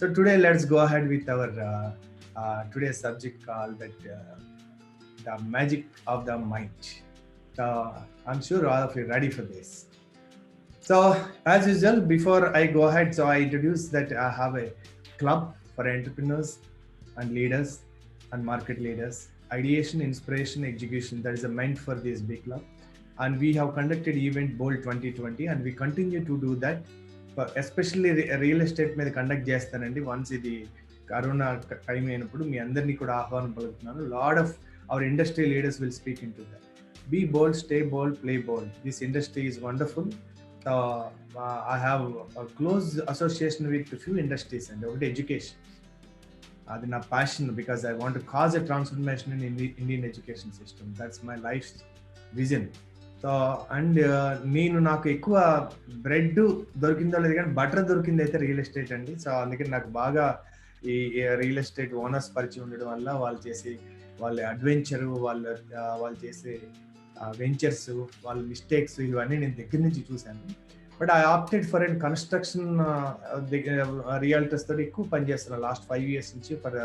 So today let's go ahead with our today's subject called the magic of the mind. So I'm sure all of you are ready for this. So as usual, before I go ahead, so I introduce that I have a club for entrepreneurs and leaders and market leaders, ideation, inspiration, execution. That is a meant for this big club, and we have conducted event Bold 2020, and we continue to do that. Especially real estate మీద conduct చేస్తానండి. Once ఇది corona time అయినప్పుడు మీ అందరినీ కూడా ఆహ్వానం పలుకుతున్నాను. Lot of our industry leaders will speak into that. Be bold, stay bold, play bold. This industry is wonderful. I have close association with few industries అండి. ఒకటి ఎడ్యుకేషన్, అది నా passion, because I want cause a transformation in Indian education system. That's my life vision. So and నాకు ఎక్కువ bread దొరికిందో లేదు కానీ butter దొరికింది అయితే రియల్ ఎస్టేట్ అండి. సో అందుకని నాకు బాగా ఈ రియల్ ఎస్టేట్ ఓనర్స్ పరిచయం ఉండడం వల్ల వాళ్ళ అడ్వెంచరు, వాళ్ళు చేసే వెంచర్స్, వాళ్ళ మిస్టేక్స్, ఇవన్నీ నేను దగ్గర నుంచి చూశాను. But I opted for and construction realities తోటి ఎక్కువ పనిచేస్తున్నాను లాస్ట్ 5 years నుంచి, ఫర్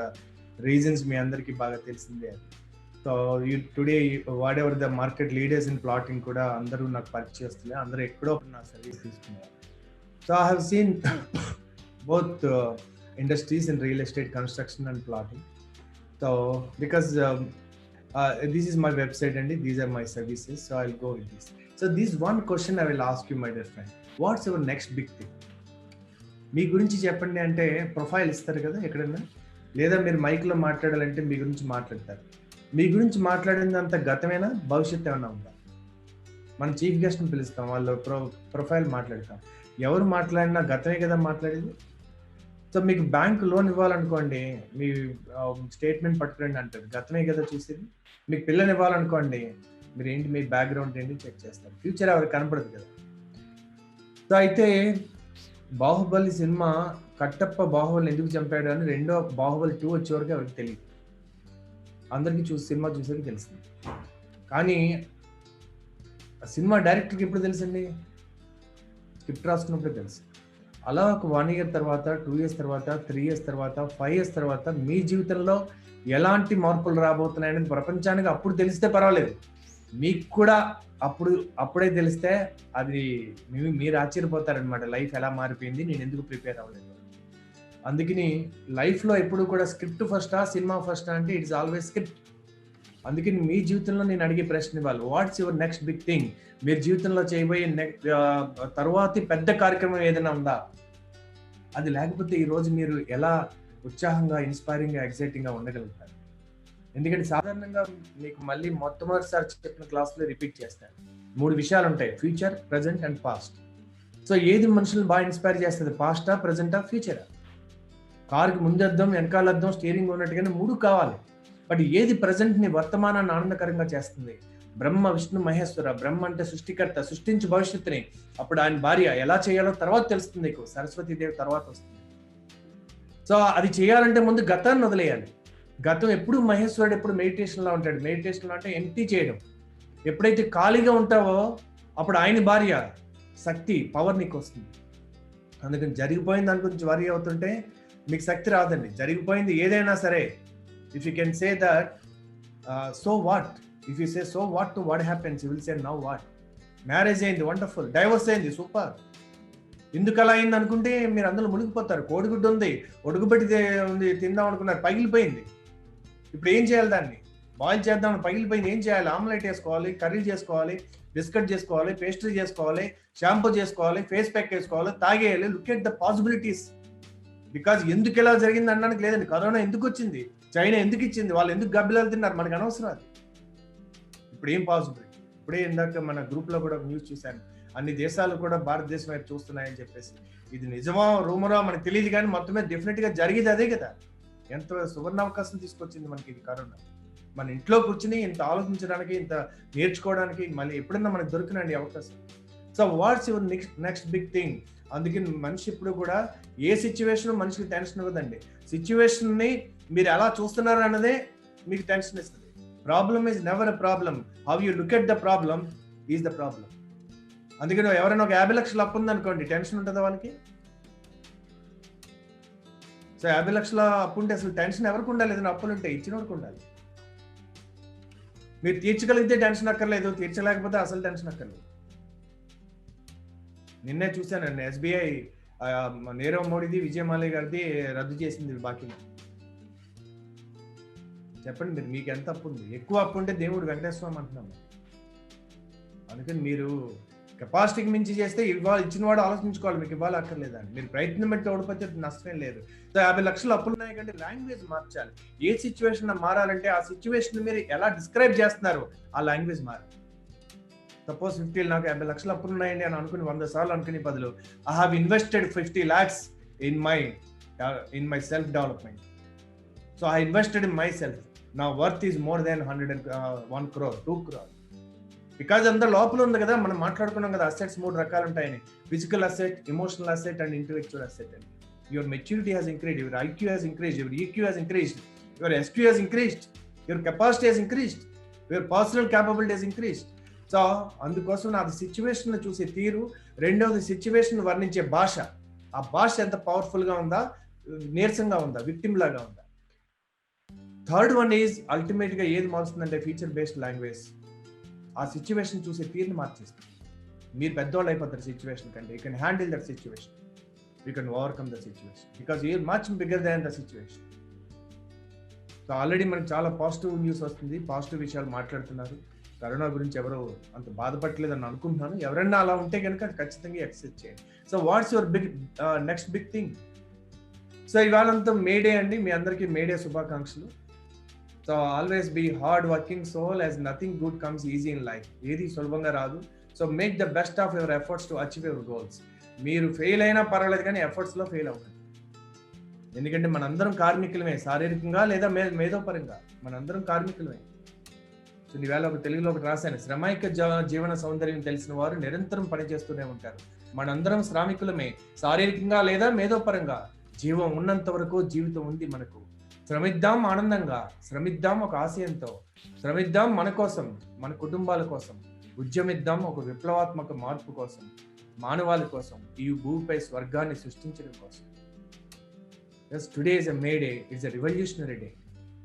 రీజన్స్ మీ అందరికీ బాగా తెలిసిందే. So today what ever the market leaders in plotting కూడా అందరూ నాకు పరిచయం వస్తున్నాయి, అందరూ ఎక్కడో నా సర్వీస్ తీసుకున్నారు. So I have seen both industries in real estate, construction and plotting. So because this is my website and these are my services, so I'll go with this. So this one question I will ask you, my dear friend, what's your next big thing? మీ గురించి చెప్పండి అంటే profile ఇస్తారు కదా ఎక్కడన్నా, లేదా మీరు మైక్లో మాట్లాడాలంటే మీ గురించి మాట్లాడతారు. మీ గురించి మాట్లాడిందంత గతమేనా, భవిష్యత్తు ఏమైనా ఉందా? మనం చీఫ్ గెస్ట్ని పిలుస్తాం, వాళ్ళు ప్రొఫైల్ మాట్లాడతాం. ఎవరు మాట్లాడినా గతమే కదా మాట్లాడేది. సో మీకు బ్యాంక్ లోన్ ఇవ్వాలనుకోండి, మీ స్టేట్మెంట్ పట్టుకురండి అంటారు, గతమే కదా చూసేది. మీకు పిల్లని ఇవ్వాలనుకోండి, మీరు ఏంటి, మీ బ్యాక్గ్రౌండ్ ఏంటి చెక్ చేస్తారు, ఫ్యూచర్ ఎవరికి కనపడదు కదా. సో అయితే బాహుబలి సినిమా, కట్టప్ప బాహుబలి ఎందుకు చంపాడు అని రెండో బాహుబలి 2 వచ్చే వరకు ఎవరికి తెలియదు. అందరికీ సినిమా చూసేది తెలిసింది. కానీ సినిమా డైరెక్టర్కి ఎప్పుడు తెలుసండి? స్క్రిప్ట్ రాసుకున్నప్పుడే తెలుసు. అలా ఒక 1 year తర్వాత, 2 years తర్వాత, 3 years తర్వాత, 5 years తర్వాత మీ జీవితంలో ఎలాంటి మార్పులు రాబోతున్నాయని ప్రపంచానికి అప్పుడు తెలిస్తే పర్వాలేదు, మీకు కూడా అప్పుడే తెలిస్తే అది మీరు ఆశ్చర్యపోతారనమాట. లైఫ్ ఎలా మారిపోయింది, నేను ఎందుకు ప్రిపేర్ అవ్వలేదు. అందుకని లైఫ్లో ఎప్పుడు కూడా స్క్రిప్ట్ ఫస్టా, సినిమా ఫస్టా అంటే ఇట్స్ ఆల్వేస్ స్క్రిప్ట్. అందుకని మీ జీవితంలో నేను అడిగే ప్రశ్న ఇవ్వాలి, what's your next big thing? మీరు జీవితంలో చేయబోయే తర్వాతి పెద్ద కార్యక్రమం ఏదైనా ఉందా? అది లేకపోతే ఈరోజు మీరు ఎలా ఉత్సాహంగా, ఇన్స్పైరింగ్గా, ఎక్సైటింగ్గా ఉండగలుగుతారు? ఎందుకంటే సాధారణంగా మీకు మళ్ళీ మొట్టమొదటిసారి చెప్పిన క్లాస్లో రిపీట్ చేస్తాను. 3 విషయాలు ఉంటాయి, future, present and past. So ఏది మనుషులను బాగా ఇన్స్పైర్ చేస్తుంది, పాస్టా, ప్రజెంటా, ఫ్యూచరా? కారుకి ముందద్దం, వెనకాలద్దం, స్టీరింగ్ ఉన్నట్టుగానే 3 కావాలి. బట్ ఏది ప్రజెంట్ని, వర్తమానాన్ని ఆనందకరంగా చేస్తుంది? బ్రహ్మ, విష్ణు, మహేశ్వర. బ్రహ్మ అంటే సృష్టికర్త, సృష్టించి భవిష్యత్తుని. అప్పుడు ఆయన భార్య ఎలా చేయాలో తర్వాత తెలుస్తుంది నీకు, సరస్వతీదేవి తర్వాత వస్తుంది. సో అది చేయాలంటే ముందు గతాన్ని వదిలేయాలి. గతం ఎప్పుడు మహేశ్వరుడు ఎప్పుడు మెడిటేషన్లో ఉంటాడు. మెడిటేషన్లో అంటే ఎంటీ చేయడం. ఎప్పుడైతే ఖాళీగా ఉంటావో అప్పుడు ఆయన భార్య శక్తి, పవర్ నీకు వస్తుంది. అందుకని జరిగిపోయిన దాని గురించి వరీ అవుతుంటే మీకు శక్తి రాదండి. జరిగిపోయింది ఏదైనా సరే, if you can say that so what, if you say so what to what happens, you will say now what. Marriage అయింది, వండర్ఫుల్. డైవర్స్ అయింది, సూపర్. ఎందుకు అలా అయింది అనుకుంటే మీరు అందులో మునిగిపోతారు. కోడిగుడ్డు ఉంది, ఒడుగుబెట్టి ఉంది, తిందాం అనుకున్నారు, పగిలిపోయింది. ఇప్పుడు ఏం చేయాలి? దాన్ని బాయిల్ చేద్దాం, పగిలిపోయింది. ఏం చేయాలి? ఆమ్లెట్ వేసుకోవాలి, కర్రీ చేసుకోవాలి, బిస్కెట్ చేసుకోవాలి, పేస్ట్రీ చేసుకోవాలి, షాంపూ చేసుకోవాలి, ఫేస్ ప్యాక్ వేసుకోవాలి, తాగేయాలి. Look at the possibilities. Because ఎందుకు ఎలా జరిగింది అనడానికి లేదండి. కరోనా ఎందుకు వచ్చింది, చైనా ఎందుకు ఇచ్చింది, వాళ్ళు ఎందుకు గబ్బిలాలు తిన్నారు, మనకు అనవసరం అది. ఇప్పుడు ఏం పాసిబిలిటీ? ఇప్పుడే ఇందాక మన గ్రూప్లో కూడా న్యూస్ చూశాను, అన్ని దేశాలు కూడా భారతదేశం వైపు చూస్తున్నాయని చెప్పేసి. ఇది నిజమో రూమరో మనకు తెలియదు, కానీ మొత్తమే డెఫినెట్గా జరిగేది అదే కదా. ఎంత సువర్ణ అవకాశం తీసుకొచ్చింది మనకి ఇది కరోనా. మన ఇంట్లో కూర్చుని ఇంత ఆలోచించడానికి, ఇంత నేర్చుకోవడానికి మళ్ళీ ఎప్పుడన్నా మనకు దొరికినండి అవకాశం. So what's your next big thing? అందుకని మనిషి ఇప్పుడు కూడా ఏ సిచ్యువేషన్ మనిషికి టెన్షన్ ఇవ్వదండి. సిచ్యువేషన్ని మీరు ఎలా చూస్తున్నారు అన్నదే మీకు టెన్షన్ ఇస్తుంది. Problem is never a problem, how you look at the problem is the problem. అందుకని ఎవరైనా ఒక 50 లక్షలు అప్పు ఉందనుకోండి, టెన్షన్ ఉంటుందా వాళ్ళకి? సో 50 లక్షల అప్పు ఉంటే అసలు టెన్షన్ ఎవరికి ఉండాలి? ఏదైనా అప్పులు ఉంటే ఇచ్చినోడికి ఉండాలి. మీరు తీర్చగలిగితే టెన్షన్ అక్కర్లేదు, తీర్చలేకపోతే అసలు టెన్షన్ అక్కర్లేదు. నిన్నే చూశానండి, ఎస్బీఐ నీరవ్ మోడీది, విజయమాల్య గారిది రద్దు చేసింది బాకీ. చెప్పండి మీరు, మీకు ఎంత అప్పు ఉంది? ఎక్కువ అప్పు ఉంటే దేవుడు వెంకటేశ్వర స్వామి అంటున్నాము. అందుకని మీరు కెపాసిటీకి మించి చేస్తే ఇచ్చిన వాడు ఆలోచించుకోవాలి, మీకు ఇవ్వాలి అక్కర్లేదండి. మీరు ప్రయత్నం పెట్టి ఓడిపోతే నష్టం లేదు. సో 50 లక్షలు అప్పులు ఉన్నాయి కంటే లాంగ్వేజ్ మార్చాలి. ఏ సిచ్యువేషన్ మారాలంటే ఆ సిచ్యువేషన్ మీరు ఎలా డిస్క్రైబ్ చేస్తున్నారు, ఆ లాంగ్వేజ్ మారాలి. సపోజ్ 50 నాకు 50 లక్షలు అప్పులు ఉన్నాయండి అని అనుకుని 100 సార్లు అనుకునే బదులు I have invested 50 lakhs in my self development. So I invested in my self. నా worth is more than 1 crore, 2 crore. Because అంత లోపల ఉంది కదా, మనం మాట్లాడుకున్నాం కదా, అసెట్స్ 3 రకాలు ఉంటాయని. Physical asset, emotional asset and intellectual asset అని. Your maturity has increased, your IQ has increased, your EQ has increased, your SQ has increased, your capacity has increased, your personal capability has increased. So అందుకోసం నాది situation చూసే తీరు, రెండవది situation వర్ణించే భాష. ఆ భాష ఎంత పవర్ఫుల్ గా ఉందా, నీరసంగా ఉందా, విక్టిమ్ లాగా ఉందా. థర్డ్ వన్ ఈజ్ అల్టిమేట్ గా ఏది మారుస్తుందంటే ఫీచర్ బేస్డ్ లాంగ్వేజ్. ఆ సిచ్యువేషన్ చూసే తీరుని మార్చేస్తుంది. మీరు పెద్దవాళ్ళు అయిపోతారు సిచ్యువేషన్ కంటే. You can handle that situation, you can overcome the situation because you're much bigger than the situation. So already మనకి చాలా పాజిటివ్ న్యూస్ వస్తుంది, పాజిటివ్ విషయాలు మాట్లాడుతున్నారు. కరోనా గురించి ఎవరో అంత బాధపడలేదని అనుకుంటున్నాను. ఎవరైనా అలా ఉంటే కనుక అది ఖచ్చితంగా యాక్సెప్ట్ చేయండి. So what's your next big thing? So ఇవాళంతా మేడే అండి, మీ అందరికీ మేడే శుభాకాంక్షలు. So always be hard working soul, as nothing good comes easy in life. ఏది సులభంగా రాదు. So make the best of your efforts to achieve your goals. మీరు fail అయినా పర్వాలేదు కానీ ఎఫర్ట్స్లో ఫెయిల్ అవ్వండి. ఎందుకంటే మనందరం కార్మికులమే, శారీరకంగా లేదా మేధోపరంగా మనందరం కార్మికులమే. సో ఈవేళ ఒక తెలుగులో ఒకటి రాశాను, శ్రమైక జీవన సౌందర్యం తెలిసిన వారు నిరంతరం పనిచేస్తూనే ఉంటారు. మనందరం శ్రామికులమే, శారీరకంగా లేదా మేధోపరంగా. జీవం ఉన్నంత వరకు జీవితం ఉంది మనకు. శ్రమిద్దాం ఆనందంగా, శ్రమిద్దాం ఒక ఆశయంతో, శ్రమిద్దాం మన కోసం, మన కుటుంబాల కోసం, ఉద్యమిద్దాం ఒక విప్లవాత్మక మార్పు కోసం, మానవాళి కోసం, ఈ భూమిపై స్వర్గాన్ని సృష్టించడం కోసం. Yes, today is a May Day. It's a revolutionary day.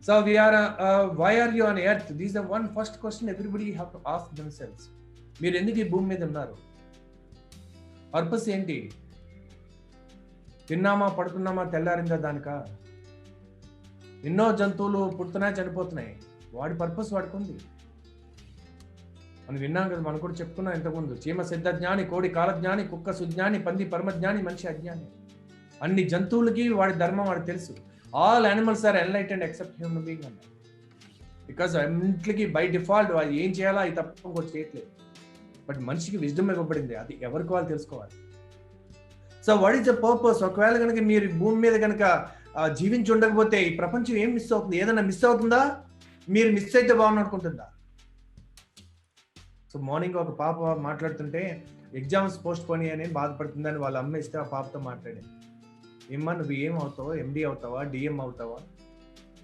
So we are, why are you on earth? This is the one first question everybody have to ask themselves. మీరు ఎందుకు ఈ భూమి మీద ఉన్నారు? పర్పస్ ఏంటి? తిన్నామా, పడుకున్నామా, తెల్లారిందా దానికా? ఎన్నో జంతువులు పుడుతున్నాయి, చనిపోతున్నాయి. వాడి పర్పస్ వాడికి ఉంది. మనం విన్నాం కదా, మనం కూడా చెప్పుకున్నాం ఇంతకుముందు. చీమ సిద్ధజ్ఞాని, కోడి కాలజ్ఞాని, కుక్క సుజ్ఞాని, పంది పరమజ్ఞాని, మనిషి అజ్ఞాని. అన్ని జంతువులకి వాడి ధర్మం వాడికి తెలుసు. All animals are enlightened except human being అన్నారు. బికాస్ అన్నింటికి బై డిఫాల్ట్ వాళ్ళు ఏం చేయాలో అది తప్ప ఇంకోటి చేయట్లేదు. బట్ మనిషికి విజ్డమ్ ఇవ్వబడింది, అది ఎవరికి వాళ్ళు తెలుసుకోవాలి. So what is the purpose? ఒకవేళ కనుక మీరు భూమి మీద కనుక జీవించి ఉండకపోతే ఈ ప్రపంచం ఏం మిస్ అవుతుంది? ఏదైనా మిస్ అవుతుందా? మీరు మిస్ అయితే బాగుంది అనుకుంటుందా? సో మార్నింగ్ ఒక పాప మాట్లాడుతుంటే ఎగ్జామ్స్ పోస్ట్ పోనీ అని బాధపడుతుందని వాళ్ళ అమ్మ ఇస్తే ఆ పాపతో మాట్లాడింది. ఏమ్మా, నువ్వు ఏం అవుతావా? ఎండి అవుతావా? డిఎం అవుతావా?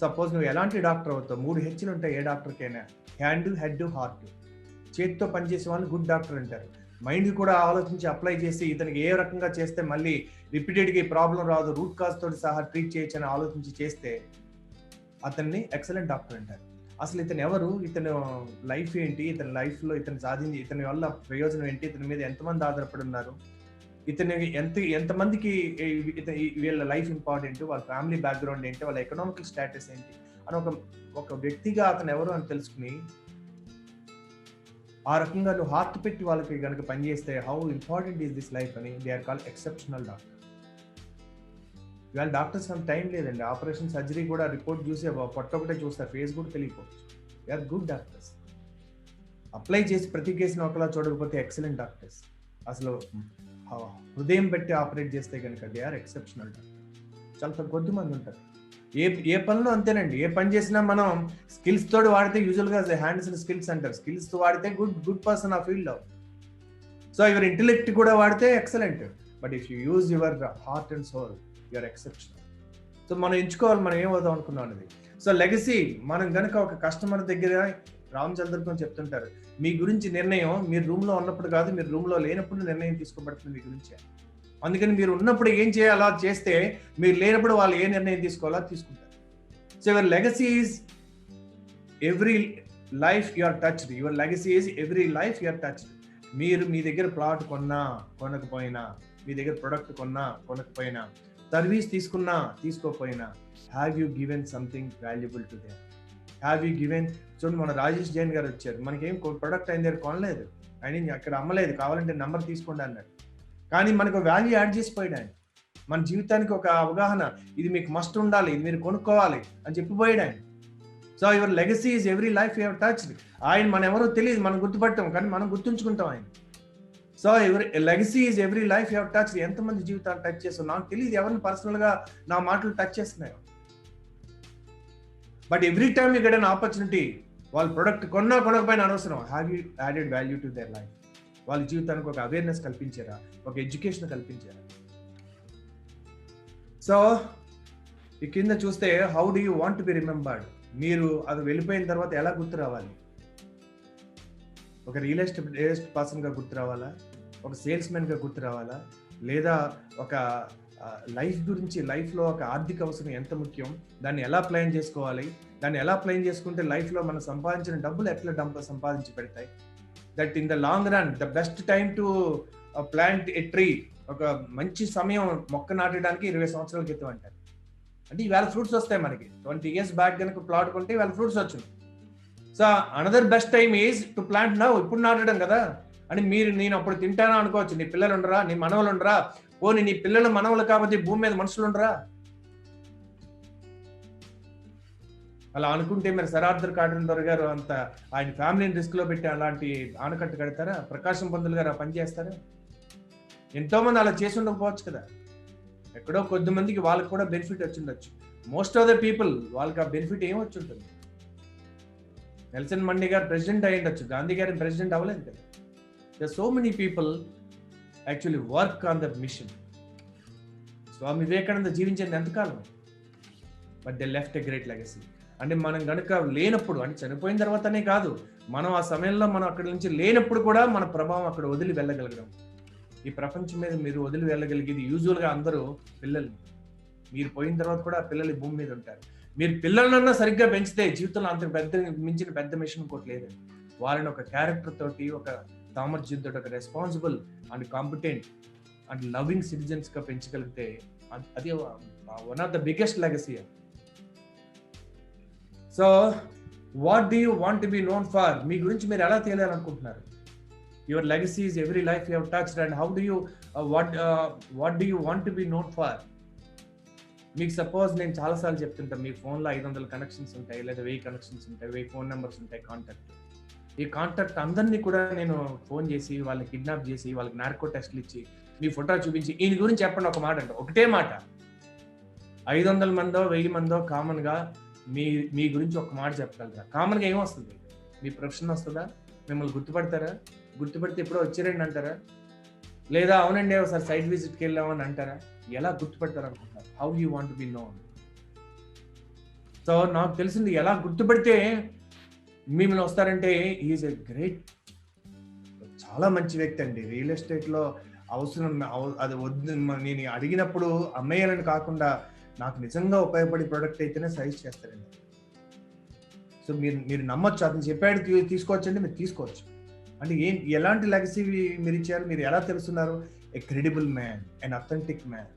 సపోజ్ నువ్వు ఎలాంటి డాక్టర్ అవుతావు? 3 హెచ్లు ఉంటాయి ఏ డాక్టర్కైనా, హ్యాండ్, హెడ్, హార్ట్. చేతితో పనిచేసే వాళ్ళు గుడ్ డాక్టర్ అంటారు. మైండ్ కూడా ఆలోచించి అప్లై చేసి ఇతనికి ఏ రకంగా చేస్తే మళ్ళీ రిపీటెడ్గా ఈ ప్రాబ్లం రాదు, రూట్ కాజ్ తోటి సహా ట్రీట్ చేయొచ్చు అని ఆలోచించి చేస్తే అతన్ని ఎక్సలెంట్ డాక్టర్ అంటారు. అసలు ఇతను ఎవరు? ఇతను లైఫ్ ఏంటి? ఇతని లైఫ్లో ఇతను సాధించి ఇతని వల్ల ప్రయోజనం ఏంటి? ఇతని మీద ఎంతమంది ఆధారపడి ఉన్నారు? ఇతని ఎంతమందికి వీళ్ళ లైఫ్ ఇంపార్టెంట్? వాళ్ళ ఫ్యామిలీ బ్యాక్గ్రౌండ్ ఏంటి? వాళ్ళ ఎకనామికల్ స్టేటస్ ఏంటి అని ఒక వ్యక్తిగా అతను ఎవరు అని తెలుసుకుని ఆ రకంగా నువ్వు హార్ట్ పెట్టి వాళ్ళకి కనుక పనిచేస్తే how important is this life అని they are called exceptional doctor. ఇవాళ డాక్టర్స్ అంత టైం లేదండి. ఆపరేషన్ సర్జరీ కూడా రిపోర్ట్ చూసి పొట్ట ఒకటే చూస్తారు, ఫేస్ కూడా తెలియకపోవచ్చు. They are good doctors. Apply చేసి ప్రతి కేసుని ఒకలా చూడకపోతే ఎక్సలెంట్ డాక్టర్స్. అసలు హృదయం పెట్టి ఆపరేట్ చేస్తే కనుక దే ఆర్ ఎక్సెప్షనల్ డాక్టర్. చాలా కొద్ది మంది ఉంటారు. ఏ పనిలో అంతేనండి. ఏ పని చేసినా మనం స్కిల్స్ తోటి వాడితే యూజువల్గా హ్యాండ్స్ స్కిల్స్ అంటారు. స్కిల్స్ వాడితే గుడ్ పర్సన్ ఆ ఫీల్డ్ లో. సో యువర్ ఇంటెలెక్ట్ కూడా వాడితే excellent. But if you use your heart and soul your exceptional. So మనం ఎంచుకోవాలి మనం ఏమవుతాం అనుకున్నాం అనేది. సో లెగసీ మనం కనుక ఒక కస్టమర్ దగ్గర రామచంద్రపురం చెప్తుంటారు, మీ గురించి నిర్ణయం మీరు రూమ్ లో ఉన్నప్పుడు కాదు, మీరు రూమ్ లో లేనప్పుడు నిర్ణయం తీసుకోబడుతుంది మీ గురించి. అందుకని మీరు ఉన్నప్పుడు ఏం చేయాలో అది చేస్తే, మీరు లేనప్పుడు వాళ్ళు ఏ నిర్ణయం తీసుకోవాలో అది తీసుకుంటారు. So your legacy is every life you are touched. Your legacy is every life you are touched. మీరు మీ దగ్గర ప్లాట్ కొన్నా కొనకపోయినా, మీ దగ్గర ప్రొడక్ట్ కొన్నా కొనకపోయినా, సర్వీస్ తీసుకున్నా తీసుకోకపోయినా, have you given something valuable to them? Have you given? చూడండి, మన రాజేష్ జైన్ గారు వచ్చారు, మనకేం ప్రొడక్ట్ ఆయన దగ్గర కొనలేదు, ఆయన అక్కడ అమ్మలేదు, కావాలంటే నెంబర్ తీసుకోండి అన్నాడు. కానీ మనకు వాల్యూ యాడ్ చేసిపోయాడు ఆయన. మన జీవితానికి ఒక అవగాహన, ఇది మీకు మస్ట్ ఉండాలి, ఇది మీరు కొనుక్కోవాలి అని చెప్పిపోయాడు ఆయన. So your legacy is every life you have touched. ఆయన మనం ఎవరో తెలియదు, మనం గుర్తుపట్టాం, కానీ మనం గుర్తుంచుకుంటాం ఆయన. సో ఎవరి legacy is every life you have touched. ఎంతమంది జీవితాలు టచ్ చేస్తాం నాకు తెలియదు, ఎవరిని పర్సనల్గా నా మాటలు టచ్ చేస్తున్నాయో. But every time you get an opportunity, వాళ్ళ ప్రొడక్ట్ కొన్నా కొనకపోయినా అనవసరం, have you added value to their life? వాళ్ళ జీవితానికి ఒక అవేర్నెస్ కల్పించారా, ఒక ఎడ్యుకేషన్ కల్పించారా? సో ఈ కింద చూస్తే, how do you want to be remembered? మీరు అది వెళ్ళిపోయిన తర్వాత ఎలా గుర్తు రావాలి? ఒక రియల్ ఎస్టేట్ పర్సన్గా గుర్తు రావాలా? ఒక సేల్స్ మెన్గా గుర్తు రావాలా? లేదా ఒక లైఫ్ గురించి, లైఫ్లో ఒక ఆర్థిక అవసరం ఎంత ముఖ్యం, దాన్ని ఎలా ప్లాన్ చేసుకోవాలి, దాన్ని ఎలా ప్లాన్ చేసుకుంటే లైఫ్లో మనం సంపాదించిన డబ్బులు ఎట్లా సంపాదించి పెడతాయి? That in the long run the best time to plant a tree. ఒక మంచి సమయం మొక్క నాటడానికి 20 సంవత్సరాల క్రితం అంటారు. అంటే ఈవేళ ఫ్రూట్స్ వస్తాయి మనకి. 20 years బ్యాక్ కనుక ప్లాట్ కొంటే ఈవేళ ఫ్రూట్స్ వచ్చింది. So another best time is to plant now. ఇప్పుడు నాటడం కదా అని నేను అప్పుడు తింటానా అనుకోవచ్చు. నీ పిల్లలు ఉండరా, నీ మనవలు ఉండరా? పోనీ నీ పిల్లలు మనవలు కాబట్టి భూమి మీద మనుషులు ఉండరా? అలా అనుకుంటే మరి సర్ ఆర్థర్ కాటన్ దొర గారు అంత ఆయన ఫ్యామిలీని రిస్క్ లో పెట్టి అలాంటి ఆనకట్టు కడతారా? ప్రకాశం పంతులు గారు పని చేస్తారా? ఎంతో మంది అలా చేసి ఉండకపోవచ్చు కదా. ఎక్కడో కొద్ది మందికి వాళ్ళకి కూడా బెనిఫిట్ వచ్చిండొచ్చు. మోస్ట్ ఆఫ్ ద పీపుల్ వాళ్ళకి ఆ బెనిఫిట్ ఏం వచ్చి ఉంటుంది? నెల్సన్ మండే గారు ప్రెసిడెంట్ అయ్యిండొచ్చు, గాంధీ గారిని ప్రెసిడెంట్ అవ్వలేదు కదా. There are so many people actually work on that mission. Swami Vivekananda జీవించింది ఎంతకాలం? But they left a great legacy. అంటే మనం కనుక లేనప్పుడు, అంటే చనిపోయిన తర్వాతనే కాదు, మనం ఆ సమయంలో మనం అక్కడి నుంచి లేనప్పుడు కూడా మన ప్రభావం అక్కడ వదిలి వెళ్ళగలగడం. ఈ ప్రపంచం మీద మీరు వదిలి వెళ్ళగలిగేది యూజువల్గా అందరూ పిల్లల్ని. మీరు పోయిన తర్వాత కూడా ఆ పిల్లలు భూమి మీద ఉంటారు. మీరు పిల్లలన్నా సరిగ్గా పెంచితే జీవితంలో అంత మించిన పెద్ద మిషన్ ఇంకోటి లేదు. వాళ్ళని ఒక క్యారెక్టర్ తోటి, ఒక సామర్థ్యంతో, ఒక responsible and competent and loving citizens గా పెంచగలిగితే అది one of the biggest legacy. So what do you want to be known for? మీ గురించి మీరు ఎలా తెలియాలనుకుంటున్నారు? Your legacy is every life you have touched. And how do you what do you want to be known for? మీకు suppose నేను చాలాసార్లు చెప్తుంటాను, మీ ఫోన్లో 500 కనెక్షన్స్ ఉంటాయి, లేదా 1000 కనెక్షన్స్ ఉంటాయి, 1000 ఫోన్ నెంబర్స్ ఉంటాయి, కాంటాక్ట్. ఈ కాంటాక్ట్ అందరినీ కూడా నేను ఫోన్ చేసి, వాళ్ళని కిడ్నాప్ చేసి, వాళ్ళకి నార్కో టెస్ట్లు ఇచ్చి, మీ ఫోటో చూపించి, ఈయన గురించి చెప్పండి ఒక మాట అంటే ఒకటే మాట. 500 మందో 1000 మందో కామన్గా మీ గురించి ఒక మాట చెప్పగలరా? కామన్గా ఏమొస్తుంది? మీ ప్రొఫెషన్ వస్తుందా? మిమ్మల్ని గుర్తుపడతారా? గుర్తుపడితే ఎప్పుడో వచ్చారండి అంటారా? లేదా అవునండి ఒకసారి సైట్ విజిట్కి వెళ్ళామని అంటారా? ఎలా గుర్తుపడతారు అనుకుంటారు? How you want be known? So నాకు తెలిసింది, ఎలా గుర్తుపడితే మిమ్మల్ని వస్తారంటే, ఈజ్ ఎ గ్రేట్, చాలా మంచి వ్యక్తి అండి. రియల్ ఎస్టేట్లో అవసరం అది వద్దు, నేను అడిగినప్పుడు అమ్మేయాలని కాకుండా నాకు నిజంగా ఉపయోగపడే ప్రోడక్ట్ అయితేనే సజెస్ట్ చేస్తారండి. సో మీరు నమ్మొచ్చు, అతను చెప్పాడు తీసుకోవచ్చు అంటే మీరు తీసుకోవచ్చు. అంటే ఎలాంటి లెగసీ మీరు ఇచ్చారు? మీరు ఎలా తెలుస్తున్నారు? A credible man, an authentic man.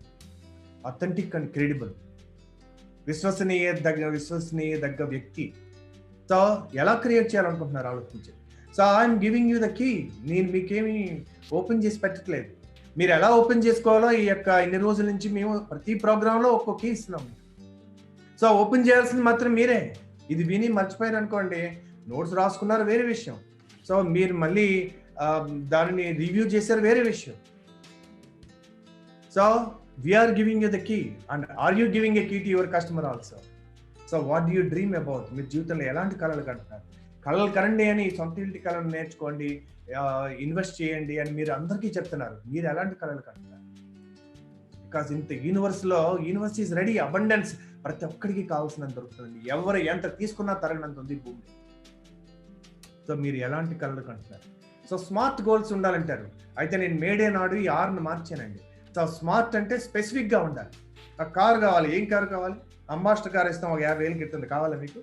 Authentic and credible, విశ్వసనీయదగ్గ వ్యక్తి. సో ఎలా క్రియేట్ చేయాలనుకుంటున్నారు ఆలోచించి. So I'm giving you the key. నేను మీకేమి ఓపెన్ చేసి పెట్టట్లేదు. మీరు ఎలా ఓపెన్ చేసుకోవాలో ఈ యొక్క ఇన్ని రోజుల నుంచి మేము ప్రతి ప్రోగ్రాంలో ఒక్కొక్క కీ ఇస్తున్నాం. సో ఓపెన్ చేయాల్సింది మాత్రం మీరే. ఇది విని మర్చిపోయారు అనుకోండి, నోట్స్ రాసుకున్నారు వేరే విషయం. సో మీరు మళ్ళీ దానిని రివ్యూ చేశారు వేరే విషయం. So we're giving you the key. And are you giving a key to your customer also? So what do you dream about? మీరు జీవితంలో ఎలాంటి కళలు కంటున్నారు? కళలు కరండి అని, సొంత ఇంటి కళలు నేర్చుకోండి, ఇన్వెస్ట్ చేయండి అని మీరు అందరికీ చెప్తున్నారు. మీరు ఎలాంటి కళలు కంటున్నారు? బికాస్ ఇంత యూనివర్స్ ఈజ్ రెడీ. అబండెన్స్ ప్రతి ఒక్కరికి కావాల్సినంత దొరుకుతుంది. ఎవరు ఎంత తీసుకున్నా తరగనంత ఉంది భూమి. సో మీరు ఎలాంటి కళలు కంటున్నారు? సో స్మార్ట్ గోల్స్ ఉండాలంటారు. అయితే నేను మేడే నాడు ఈ 6ను మార్చానండి. సో స్మార్ట్ అంటే స్పెసిఫిక్గా ఉండాలి. ఆ కారు కావాలి, ఏం కారు కావాలి? అంబాస్టర్ కార్ ఇస్తాం, ఒక 50,000 ఇస్తుంది, కావాలా మీకు?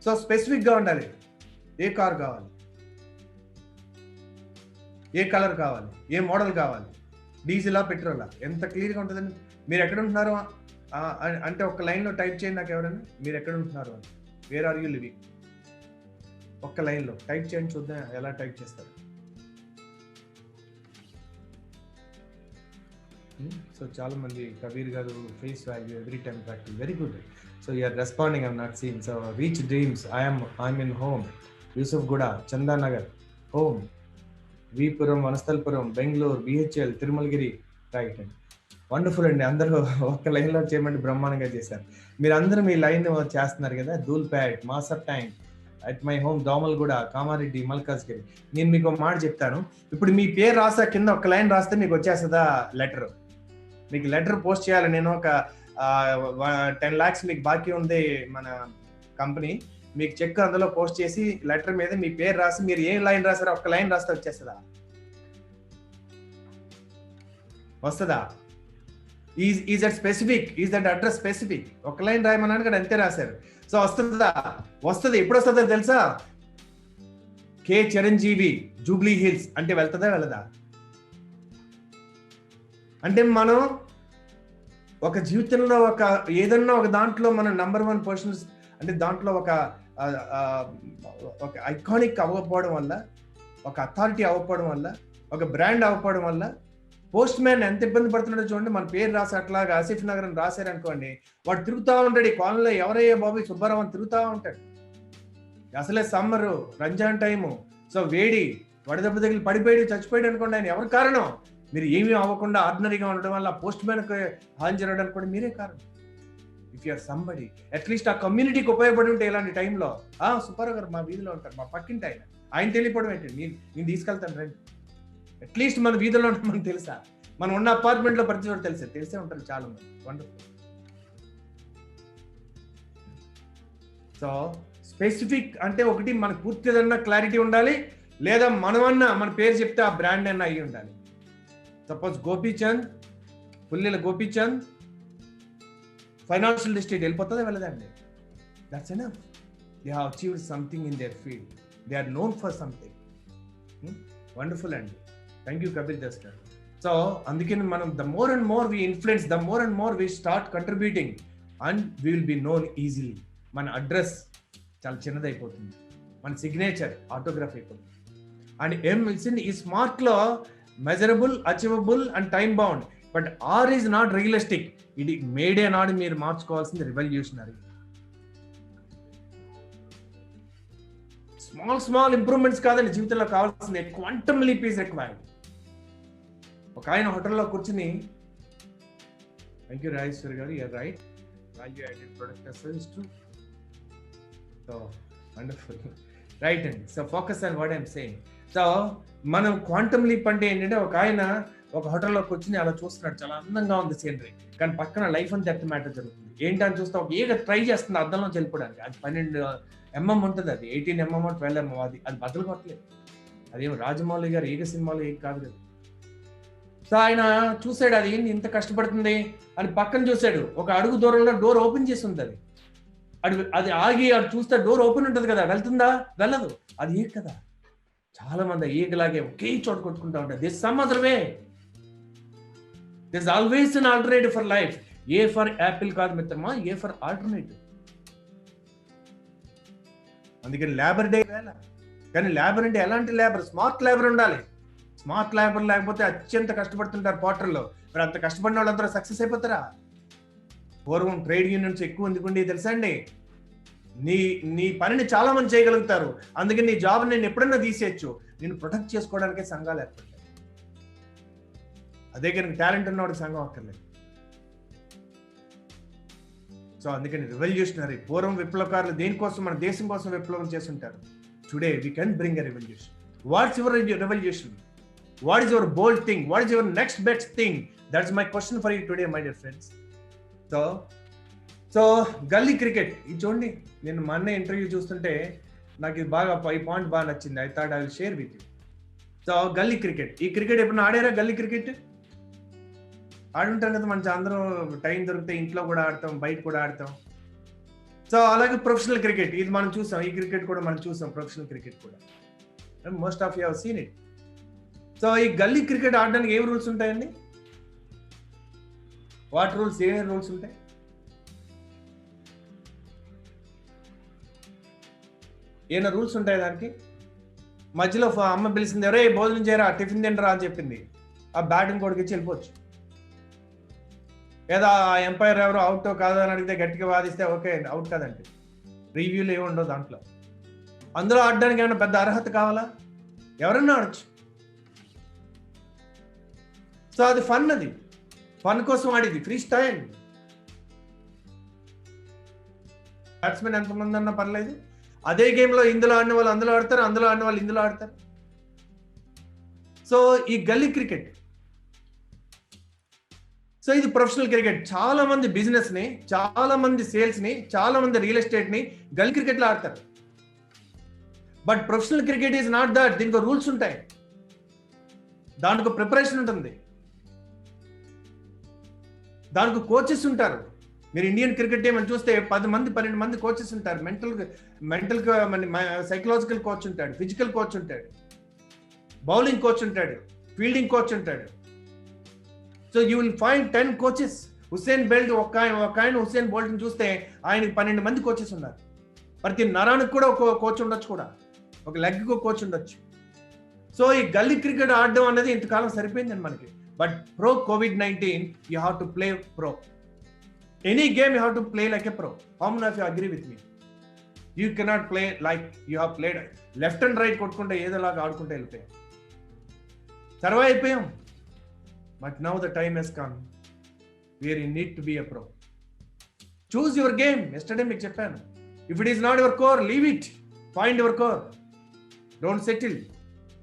సో స్పెసిఫిక్గా ఉండాలి. ఏ కారు కావాలి, ఏ కలర్ కావాలి, ఏ మోడల్ కావాలి, డీజిలా పెట్రోలా, ఎంత క్లియర్గా ఉంటుందండి. మీరు ఎక్కడ ఉంటున్నారు అంటే ఒక లైన్లో టైప్ చేయండి నాకు ఎవరైనా, మీరు ఎక్కడ ఉంటున్నారు అని. Where are you living? ఒక్క లైన్లో టైప్ చేయండి, చూద్దాం ఎలా టైప్ చేస్తారు. సో చాలా మంది కబీర్ గారు face value every time practice, very good. So you're responding, I'm not seen. So reach dreams, I'm in home, Yusufguda, Chandanagar home, వీపురం, వనస్థలపురం, బెంగళూరు, బిహెచ్ఎల్, తిరుమలగిరి. రైట్ అండి, వండర్ఫుల్ అండి. అందరూ ఒక్క లైన్లో చేయమంటే బ్రహ్మాండంగా చేశారు. మీరు అందరూ మీ లైన్ చేస్తున్నారు కదా. Dhoolpet, Masab Tank, at my home, Domalguda, Kamareddy, Malkajgiri. నేను మీకు ఒక మాట చెప్తాను. ఇప్పుడు మీ పేరు రాసా, కింద ఒక లైన్ రాస్తే మీకు వచ్చేస్తుందా లెటర్? మీకు లెటర్ పోస్ట్ చేయాలి. నేను ఒక 10 lakhs మీకు బాకీ ఉంది మన కంపెనీ, మీకు చెక్ అందులో పోస్ట్ చేసి లెటర్ మీద మీ పేరు రాసి మీరు ఏ లైన్ రాసారో ఒక్క లైన్ రాస్తే వచ్చేస్తుందా? వస్తుందా? Is that specific? Is that address specific? ఒక లైన్ రాయమన్నాను కదా, అంతే రాశారు. సో వస్తుందా? వస్తుంది. ఎప్పుడు వస్తుందో తెలుసా? కే చిరంజీవి, జూబ్లీ హిల్స్ అంటే వెళ్తుందా వెళ్ళదా? అంటే మనం ఒక జీవితంలో ఒక ఏదన్నా ఒక దాంట్లో మనం #1 పొజిషన్స్, అంటే దాంట్లో ఒక ఐకానిక్ అవ్వకపోవడం వల్ల, ఒక అథారిటీ అవ్వకపోవడం వల్ల, ఒక బ్రాండ్ అవ్వకపోవడం వల్ల పోస్ట్ మ్యాన్ ఎంత ఇబ్బంది పడుతున్నాడో చూడండి. మన పేరు రాసి అట్లాగా ఆసిఫ్ నగర్ అని రాశారు అనుకోండి, వాడు తిరుగుతూ ఉంటాడు. ఈ కాలనీలో ఎవరయ్యా బాబు సుబ్బారావు అని తిరుగుతూ ఉంటాడు. అసలే సమ్మరు, రంజాన్ టైము, సో వేడి, వడదెబ్బ తగిలి పడిపోయాడు, చచ్చిపోయాడు అనుకోండి, ఆయన ఎవరు కారణం? మీరు ఏమీ అవ్వకుండా ఆర్డినరీగా ఉండడం వల్ల పోస్ట్ మ్యాన్కి హాని జరగడానికి కూడా మీరే కారణం. ఇఫ్ యూఆర్ సంబడి, అట్లీస్ట్ ఆ కమ్యూనిటీకి ఉపయోగపడి ఉంటే ఇలాంటి టైంలో, సుబ్బారావు గారు మా వీధిలో ఉంటారు, మా పక్కింటి ఆయన తెలియపడం ఏంటి, నేను తీసుకెళ్తాను రండి. అట్లీస్ట్ మన వీధిలో ఉంటాం, మనకు తెలుసా? మనం ఉన్న అపార్ట్మెంట్లో ప్రతి చోట తెలిసే ఉంటారు చాలా మంది. వండర్ఫుల్. సో స్పెసిఫిక్ అంటే ఒకటి మనకు పూర్తిదన్నా క్లారిటీ ఉండాలి, లేదా మనమన్నా మన పేరు చెప్తే ఆ బ్రాండ్ అన్నా అయ్యి ఉండాలి. Suppose Gopichand, Pullela Gopichand financial district వెళ్ళిపోతుందా వెళ్ళదండి? That's enough. They have achieved something in their field, they are known for something. Wonderful అండి. థ్యాంక్ యూ కబీర్ దాస్ గారు. సో అందుకని మనం the more and more we influence, the more and more we start contributing, and we will be known easily. మన address చాలా చిన్నదైపోతుంది, మన signature autograph అయిపోతుంది. And ఏం తెలిసింది, ఈ స్మార్ట్లో measurable, achievable and time bound, but R is not realistic. ఇది మేడే నాడు మీరు మార్చుకోవాల్సింది రివల్యూషనరీ. స్మాల్ ఇంప్రూవ్మెంట్స్ కాదండి జీవితంలో కావాల్సింది, క్వాంటమ్ లీప్ ఈజ్ రిక్వైర్డ్. ఒక ఆయన హోటల్లో కూర్చుని, థ్యాంక్ యూ రాజేశ్వరి గారు, you're right, value added product and service too. So wonderful, right అండి. So focus on what I'm saying. So మనం క్వాంటమ్ లీప్ అంటే ఏంటంటే, ఒక ఆయన ఒక హోటల్లో కూర్చుని అలా చూస్తున్నాడు, చాలా అందంగా ఉంది సీనరీ, కానీ పక్కన లైఫ్ అండ్ డెత్ మ్యాటర్ జరుగుతుంది. ఏంటని చూస్తే ఒక ఈగ ట్రై చేస్తుంది అద్దంలో వెళ్ళిపోవడానికి. అది 12 mm ఉంటుంది, అది 18 mm 12 mm, అది బదులు కొట్టలేదు. అదేం రాజమౌళి గారు ఈగ సినిమాలో ఏం కాదు కదా. సో ఆయన చూసాడు, అది ఏంటి ఇంత కష్టపడుతుంది అని పక్కన చూసాడు. ఒక అడుగు దూరంలో డోర్ ఓపెన్ చేసి ఉంది. అది ఆగి అటు చూస్తే డోర్ ఓపెన్ ఉంటుంది కదా, వెళ్తుందా? వెళ్ళదు. అది ఈగ కదా. చాలా మంది ఈగలాగే ఒకే చోట కొట్టుకుంటా ఉంటారు. This some other way, this always an alternative for life. A for Apple కాదు మిత్రమా, ఏ ఫర్ ఆల్టర్నేటివ్. అందుకని లేబర్ డే వేళ, కానీ లేబర్ అంటే ఎలాంటి లేబర్? స్మార్ట్ లేబర్ ఉండాలి. స్మార్ట్ లేబర్ లేకపోతే అత్యంత కష్టపడుతుంటారు పోర్టర్లో. మరి అంత కష్టపడిన వాళ్ళందరూ సక్సెస్ అయిపోతారా? పూర్వం ట్రేడ్ యూనియన్స్ ఎక్కువ ఎందుకుండి తెలుసా అండి? నీ పనిని చాలా మంది చేయగలుగుతారు, అందుకని నీ జాబ్ నేను ఎప్పుడన్నా తీసేయచ్చు. నేను ప్రొటెక్ట్ చేసుకోవడానికే సంఘాలు ఏర్పడతాయి. అదే కనుక టాలెంట్ ఉన్నవాడికి సంఘం అక్కర్లేదు. సో అందుకని రివల్యూషనరీ. పూర్వం విప్లవకారులు దేనికోసం? మన దేశం కోసం విప్లవం చేస్తుంటారు. Today we can bring a revolution. What's your revolution? What is your bold thing? What is your next best thing? That's my question for you today my dear friends. So గల్లీ cricket ఇది చూడండి. నేను మా అన్న interview చూస్తుంటే నాకు ఇది బాగా ఈ పాయింట్ బాగా నచ్చింది. I thought I will share with you. So గల్లీ క్రికెట్, ఈ క్రికెట్ ఎప్పుడైనా ఆడారా? గల్లీ క్రికెట్ ఆడుంటాం కదా మంచి అందరం, టైం దొరికితే ఇంట్లో కూడా ఆడతాం, బయట కూడా ఆడతాం. సో అలాగే ప్రొఫెషనల్ క్రికెట్, ఇది మనం చూసాం, ఈ క్రికెట్ కూడా మనం చూసాం, ప్రొఫెషనల్ క్రికెట్ కూడా most of you have seen it. So ఈ గల్లీ క్రికెట్ ఆడడానికి ఏం రూల్స్ ఉంటాయండి? వాట్ రూల్స్, ఏమేమి రూల్స్ ఉంటాయి? ఏమైనా రూల్స్ ఉంటాయి దానికి? మధ్యలో అమ్మ పిలిచింది, ఎవరే భోజనం చేయరా, టిఫిన్ తినరా అని చెప్పింది, ఆ బ్యాటింగ్ కొడుకు ఇచ్చి వెళ్ళిపోవచ్చు. లేదా ఆ ఎంపైర్ ఎవరు అవుట్ కాదు అని అడిగితే గట్టిగా వాదిస్తే ఓకే అవుట్ కాదండి, రివ్యూలు ఏమి ఉండవు దాంట్లో. అందులో ఆడడానికి ఏమైనా పెద్ద అర్హత కావాలా? ఎవరన్నా ఆడచ్చు. సో అది ఫన్, అది ఫన్ కోసం ఆడేది, ఫ్రీ స్టైల్. బ్యాట్స్మెన్ ఎంతమంది అన్నా పర్లేదు, అదే గేమ్లో ఇందులో ఆడిన వాళ్ళు అందులో ఆడతారు, అందులో ఆడిన వాళ్ళు ఇందులో ఆడతారు. సో ఈ గల్లీ క్రికెట్, సో ఇది ప్రొఫెషనల్ క్రికెట్. చాలా మంది బిజినెస్ ని, చాలా మంది సేల్స్ ని, చాలా మంది రియల్ ఎస్టేట్ ని గల్లీ క్రికెట్ లో ఆడతారు. But professional cricket is not that. దీనికి రూల్స్ ఉంటాయి, దానికి ప్రిపరేషన్ ఉంటుంది, దానికి కోచెస్ ఉంటారు. మీరు ఇండియన్ క్రికెట్ టీం అని చూస్తే 10 మంది 12 మంది కోచెస్ ఉంటారు. మెంటల్ సైకలాజికల్ కోచ్ ఉంటాడు, ఫిజికల్ కోచ్ ఉంటాడు, బౌలింగ్ కోచ్ ఉంటాడు, ఫీల్డింగ్ కోచ్ ఉంటాడు. So you will find 10 coaches. Hussain belt ఒక ఆయన హుస్సేన్ బోల్ట్ని చూస్తే ఆయనకి 12 మంది కోచెస్ ఉన్నారు. ప్రతి నరానికి కూడా ఒక కోచ్ ఉండొచ్చు, కూడా ఒక లెగ్కి ఒక కోచ్ ఉండొచ్చు. సో ఈ గల్లీ క్రికెట్ ఆడడం అనేది ఇంతకాలం సరిపోయిందండి మనకి. But pro COVID-19 you have to play pro. Any game you have to play like a pro. How many of you agree with me? You cannot play like you have played left and right కొట్టుకుంటే ఏదోలాగా ఆడుకుంటే వెళ్ళిపోయాం, survive అయిపోయాం. But now the time has come where you need to be a pro. Choose your game. Yesterday మీకు చెప్పాను, if it is not your core, leave it. Find your core. Don't settle,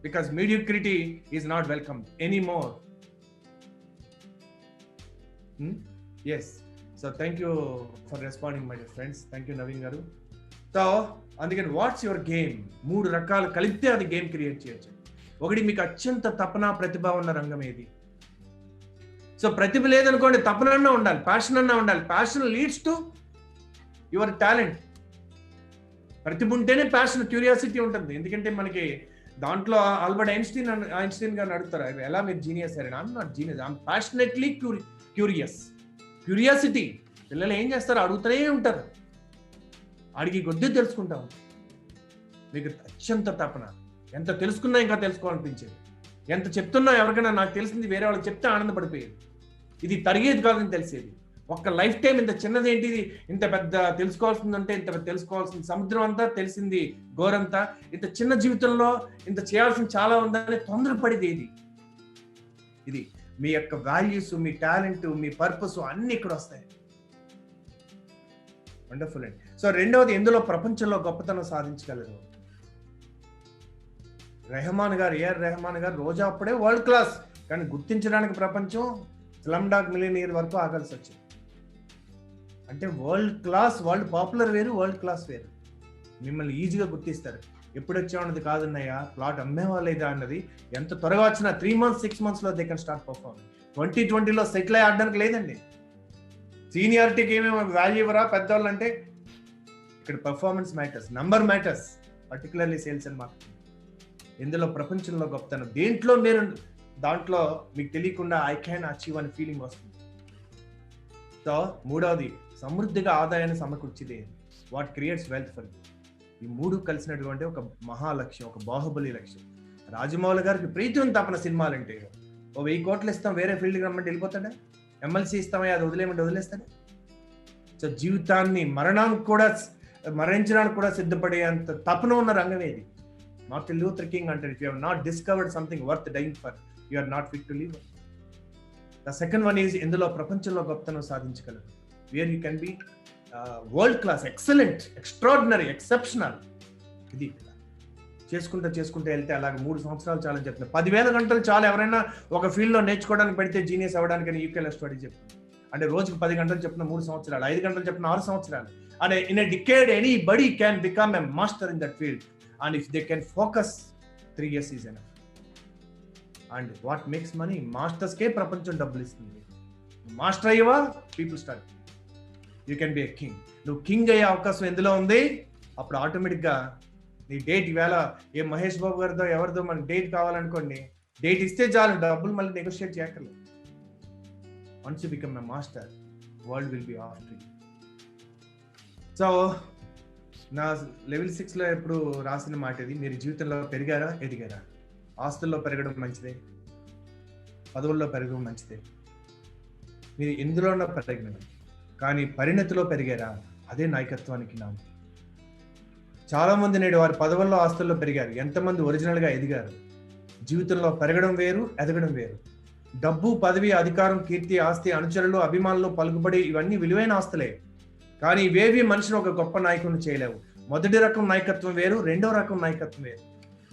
because mediocrity is not welcome anymore. Yes. So thank you for responding, my dear friends. Thank you, Naveen garu. So అందుకని what's your game? 3 రకాలు కలిపితే అది game create చేయొచ్చు. ఒకటి, మీకు అత్యంత తపన ప్రతిభ ఉన్న రంగం ఏది? సో ప్రతిభ లేదనుకోండి, తపన అన్నా ఉండాలి, ప్యాషన్ అన్నా ఉండాలి. Passion leads to your talent. ప్రతిభ ఉంటేనే ప్యాషన్, క్యూరియాసిటీ ఉంటుంది. ఎందుకంటే మనకి దాంట్లో ఆల్బర్ట్ ఐన్స్టీన్ గారిని అడుగుతారు, ఎలా మీరు జీనియస్ అయ్యారు? I'm not genius, I'm passionately curious. Curiosity. పిల్లలు ఏం చేస్తారు? అడుగుతూనే ఉంటారు, అడిగి కొద్దీ తెలుసుకుంటాం. మీకు అత్యంత తపన, ఎంత తెలుసుకున్నా ఇంకా తెలుసుకోవాలనిపించేది, ఎంత చెప్తున్నా ఎవరికైనా నాకు తెలిసింది వేరే వాళ్ళకి చెప్తే ఆనందపడిపోయేది. ఇది తరిగేది కాదని తెలిసేది. ఒక్క లైఫ్ టైం ఇంత చిన్నది ఏంటి, ఇంత పెద్ద తెలుసుకోవాల్సిందంటే, ఇంత పెద్ద తెలుసుకోవాల్సిన సముద్రం అంతా తెలిసింది గోరంతా, ఇంత చిన్న జీవితంలో ఇంత చేయాల్సింది చాలా ఉందని తొందరపడేది ఏది? ఇది మీ యొక్క వాల్యూస్, మీ టాలెంట్, మీ పర్పస్ అన్ని ఇక్కడ వస్తాయి. వండర్ఫుల్ అండి. సో రెండవది, ఎందులో ప్రపంచంలో గొప్పతనం సాధించగలరు? రెహమాన్ గారు, ఏఆర్ రెహమాన్ గారు రోజా అప్పుడే వరల్డ్ క్లాస్, కానీ గుర్తించడానికి ప్రపంచం స్లమ్ డాగ్ మిలియనీర్ వరకు ఆగాల్సి వచ్చింది. అంటే వరల్డ్ క్లాస్, వరల్డ్ పాపులర్ వేరు, వరల్డ్ క్లాస్ వేరు. మిమ్మల్ని ఈజీగా గుర్తిస్తారు. ఎప్పుడు వచ్చామన్నది కాదున్నాయా, ప్లాట్ అమ్మేవాళ్ళేదా అన్నది ఎంత త్వరగా వచ్చినా 3 months 6 months they can start performing. 2020లో సెటిల్ అయ్యి ఆడడానికి లేదండి. సీనియారిటీకి ఏమేమి వాల్యూ ఇవ్వరా పెద్దవాళ్ళు అంటే? ఇక్కడ performance matters, number matters, particularly sales and marketing. ఎందులో ప్రపంచంలో గొప్పతనం, దేంట్లో మీరు దాంట్లో మీకు తెలియకుండా ఐ క్యాన్ అచీవ్ అనే ఫీలింగ్ వస్తుంది. సో మూడవది, సమృద్ధిగా ఆదాయాన్ని సమకూర్చేది. What creates wealth for you. ఈ 3 కలిసినటువంటి ఒక మహాలక్ష్యం, ఒక బాహుబలి లక్ష్యం. రాజమౌళి గారికి ప్రీతి ఉంది తపన సినిమాలంటే. 1000 కోట్లు ఇస్తాం, వేరే ఫీల్డ్కి రమ్మంటే వెళ్ళిపోతాడా? ఎమ్మెల్సీ ఇస్తామా, అది వదిలేయమంటే వదిలేస్తాడా? సో జీవితాన్ని మరణించడానికి కూడా సిద్ధపడే అంత తపన ఉన్న రంగం ఏది? మార్టిన్ లూథర్ కింగ్ అంటారు, if you have not discovered something worth dying for, you are not fit to live. The second one is, ఎందులో ప్రపంచంలో గొప్పతనం సాధించగలరు, where you can be world class, excellent, extraordinary, exceptional. ఇది చేసుకుంటే వెళ్తే అలాగే 3 సంవత్సరాలు చాలని చెప్తున్నారు. 10,000 గంటలు చాలా. ఎవరైనా ఒక ఫీల్డ్లో నేర్చుకోవడానికి పెడితే జీనియస్ అవ్వడానికి అని యూకేలో స్టడీ చెప్తుంది. అంటే రోజుకు 10 గంటలు చెప్పిన 3 సంవత్సరాలు, 5 గంటలు చెప్పిన 6 సంవత్సరాలు. And in a decade, anybody can become a master in that field. And if they can focus, 3 years is enough. And what makes money? Masters కే ప్రపంచం డబ్బులు ఇస్తుంది. మాస్టర్ అయ్యవా, people start, you can be a king. నువ్వు king అయ్యే అవకాశం ఎందులో ఉంది? అప్పుడు ఆటోమేటిక్గా నీ డేట్, ఈవేళ ఏ మహేష్ బాబు గారితో ఎవరితో మనకి డేట్ కావాలనుకోండి, డేట్ ఇస్తే చాలు, డబ్బులు మళ్ళీ నెగోషియేట్ చేయక్కర్లేదు. Once you become a master, world will be after you. So నా లెవెల్ 6లో ఎప్పుడు రాసిన మాట ఇది, మీరు జీవితంలో పెరిగారా, ఎదిగారా? ఆస్తుల్లో పెరగడం మంచిదే, పదవుల్లో పెరగడం మంచిదే, మీరు ఎందులోనో పెరగలేదు, కానీ పరిణతిలో పెరిగారా? అదే నాయకత్వానికి నాంది. చాలా మంది నేడు వారి పదవుల్లో, ఆస్తుల్లో పెరిగారు. ఎంతమంది ఒరిజినల్గా ఎదిగారు? జీవితంలో పెరగడం వేరు, ఎదగడం వేరు. డబ్బు, పదవి, అధికారం, కీర్తి, ఆస్తి, అనుచరులు, అభిమానులు, పలుకుబడి ఇవన్నీ విలువైన ఆస్తులే, కానీ ఇవేవి మనిషిని ఒక గొప్ప నాయకుడిని చేయలేవు. మొదటి రకం నాయకత్వం వేరు, రెండో రకం నాయకత్వం వేరు.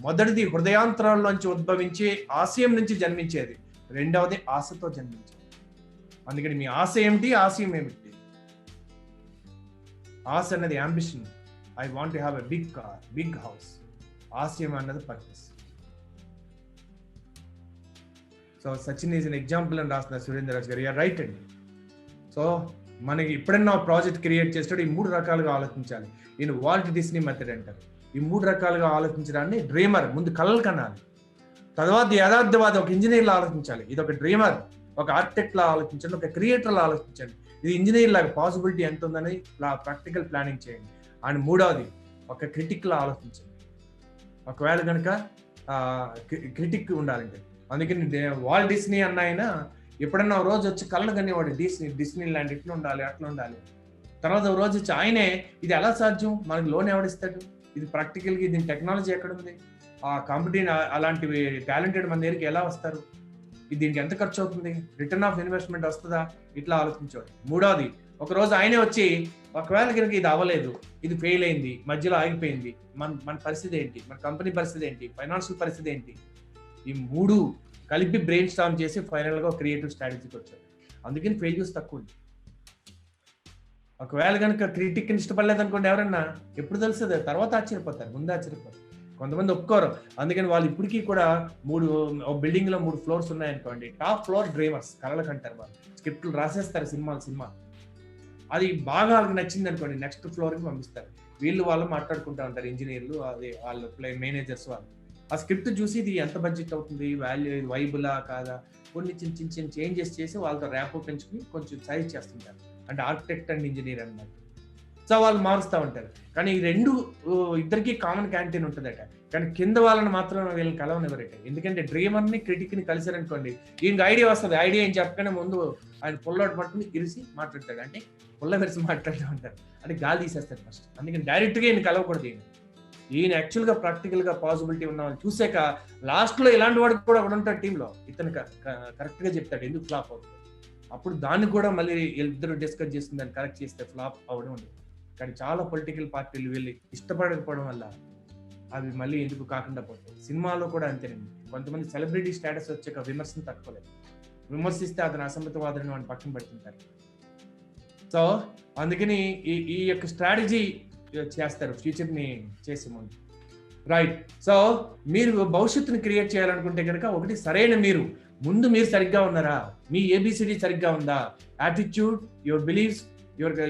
మొదటిది హృదయాంతరాల్లోంచి ఉద్భవించి ఆశయం నుంచి జన్మించేది, రెండవది ఆశతో జన్మించేది. అందుకని మీ ఆశ ఏమిటి, ఆశయం ఏమిటి? ఆశ అన్నది ambition, I want to have a big car, big house. ఆశయం అన్నది purpose. So Sachin is an example అని రాస్తున్నారు సురేంద్ర రాజు గారు. రైట్ అండి. సో మనకి ఎప్పుడైనా ప్రాజెక్ట్ క్రియేట్ చేసేటప్పుడు ఈ 3 రకాలుగా ఆలోచించాలి. ఈయన వాల్ట్ డిస్నీ మెథడ్ అంటారు. ఈ 3 రకాలుగా ఆలోచించడాన్ని డ్రీమర్, ముందు కలలు కనాలి, తర్వాత యథార్థవాది, ఒక ఇంజనీర్లా ఆలోచించాలి. ఇది ఒక డ్రీమర్, ఒక ఆర్కిటెక్ట్ లా ఆలోచించండి, ఒక క్రియేటర్ లా ఆలోచించండి. ఇది ఇంజనీర్ లాగా పాసిబిలిటీ ఎంత ఉందని ప్రాక్టికల్ ప్లానింగ్ చేయండి. అండ్ మూడవది ఒక క్రిటిక్ లా ఆలోచించండి. ఒకవేళ కనుక క్రిటిక్ ఉండాలంటే, అందుకని వాల్ట్ డిస్నీ అన్న ఆయన ఎప్పుడన్నా ఒక రోజు వచ్చి కళ్ళను కనేవాడు, డిస్నీ ల్యాండ్ ఇట్లా ఉండాలి, అట్లా ఉండాలి. తర్వాత ఒక రోజు వచ్చి ఆయనే, ఇది ఎలా సాధ్యం, మనకి లోన్ ఎవడిస్తాడు, ఇది ప్రాక్టికల్గా దీని టెక్నాలజీ ఎక్కడుంది, ఆ కాంపిటీన్ అలాంటివి టాలెంటెడ్ మన దగ్గరికి ఎలా వస్తారు, ఇది దీనికి ఎంత ఖర్చు అవుతుంది, రిటర్న్ ఆఫ్ ఇన్వెస్ట్మెంట్ వస్తుందా, ఇట్లా ఆలోచించాడు. మూడవది ఒకరోజు ఆయనే వచ్చి, ఒకవేళ కనుక ఇది అవ్వలేదు, ఇది ఫెయిల్ అయింది, మధ్యలో ఆగిపోయింది, మన పరిస్థితి ఏంటి, మన కంపెనీ పరిస్థితి ఏంటి, ఫైనాన్షియల్ పరిస్థితి ఏంటి, ఈ 3 కలిపి బ్రెయిన్ స్టార్మ్ చేసి ఫైనల్గా క్రియేటివ్ స్ట్రాటజీకి వచ్చారు. అందుకని ఫెయిల్యూర్స్ తక్కువ ఉంది. ఒకవేళ కనుక క్రిటిక్ని ఇష్టపడలేదు అనుకోండి ఎవరన్నా, ఎప్పుడు తెలుస్తుంది, తర్వాత ఆశ్చర్యపోతారు, ముందు ఆశ్చర్యపోతారు. కొంతమంది ఒప్పుకోరు. అందుకని వాళ్ళు ఇప్పటికీ కూడా 3 బిల్డింగ్ లో 3 ఫ్లోర్స్ ఉన్నాయనుకోండి, టాప్ ఫ్లోర్ డ్రీమర్స్, కళలకు అంటారు. వాళ్ళు స్క్రిప్ట్లు రాసేస్తారు, సినిమా అది బాగా వాళ్ళకి నచ్చింది అనుకోండి, నెక్స్ట్ ఫ్లోర్కి పంపిస్తారు. వాళ్ళు మాట్లాడుకుంటూ ఉంటారు, ఇంజనీర్లు, అది వాళ్ళు మేనేజర్స్ వాళ్ళు. ఆ స్క్రిప్ట్ చూసి ఇది ఎంత బడ్జెట్ అవుతుంది, వాల్యూ వైబులా కాదా, కొన్ని చిన్న చేంజెస్ చేసి వాళ్ళతో ర్యాపో పెంచుకుని కొంచెం సైజ్ చేస్తుంటారు. అంటే ఆర్కిటెక్ట్ అండ్ ఇంజనీర్ అన్నమాట. సో వాళ్ళు మారుస్తూ ఉంటారు. కానీ ఈ 2 ఇద్దరికి కామన్ క్యాంటీన్ ఉంటుందట, కానీ కింద వాళ్ళని మాత్రం వీళ్ళని కలవనివ్వరట. ఎందుకంటే డ్రీమర్ని క్రిటిక్ని కలిసారనుకోండి, ఈయనకి ఐడియా వస్తుంది. ఐడియా ఏం చెప్పగానే ముందు ఆయన పుల్లౌట్ పట్టుకుని ఇరిసి మాట్లాడతాడు, అంటే పుల్ల విరిసి మాట్లాడుతూ ఉంటారు, అంటే గాలి తీసేస్తాడు ఫస్ట్. అందుకని డైరెక్ట్గా ఈయన కలవకూడదు. ఈయన యాక్చువల్గా ప్రాక్టికల్గా పాసిబిలిటీ ఉన్న వాళ్ళు చూసాక లాస్ట్లో ఇలాంటి వాడు కూడా ఒకడు ఉంటాడు టీంలో, ఇతను కరెక్ట్గా చెప్తాడు ఎందుకు ఫ్లాప్ అవుతుంది. అప్పుడు దాన్ని కూడా మళ్ళీ ఇద్దరు డిస్కస్ చేస్తుంది, దాన్ని కరెక్ట్ చేస్తే ఫ్లాప్ అవడం ఉండదు. కానీ చాలా పొలిటికల్ పార్టీలు వెళ్ళి ఇష్టపడకపోవడం వల్ల అవి మళ్ళీ ఎందుకు కాకుండా పోతాయి. సినిమాలో కూడా అంతేనండి. కొంతమంది సెలబ్రిటీ స్టేటస్ వచ్చాక విమర్శను తట్టుకోలేదు, విమర్శిస్తే అతను అసమ్మతవాదులను వాడిని పక్కన పెడుతుంటారు. సో అందుకని ఈ యొక్క స్ట్రాటజీ చేస్తారు ఫ్యూచర్ని చేసే ముందు. రైట్. సో మీరు భవిష్యత్తుని క్రియేట్ చేయాలనుకుంటే కనుక, ఒకటి సరైన మీరు సరిగ్గా ఉన్నారా, మీ ఏబిసిడి సరిగ్గా ఉందా, attitude, your beliefs,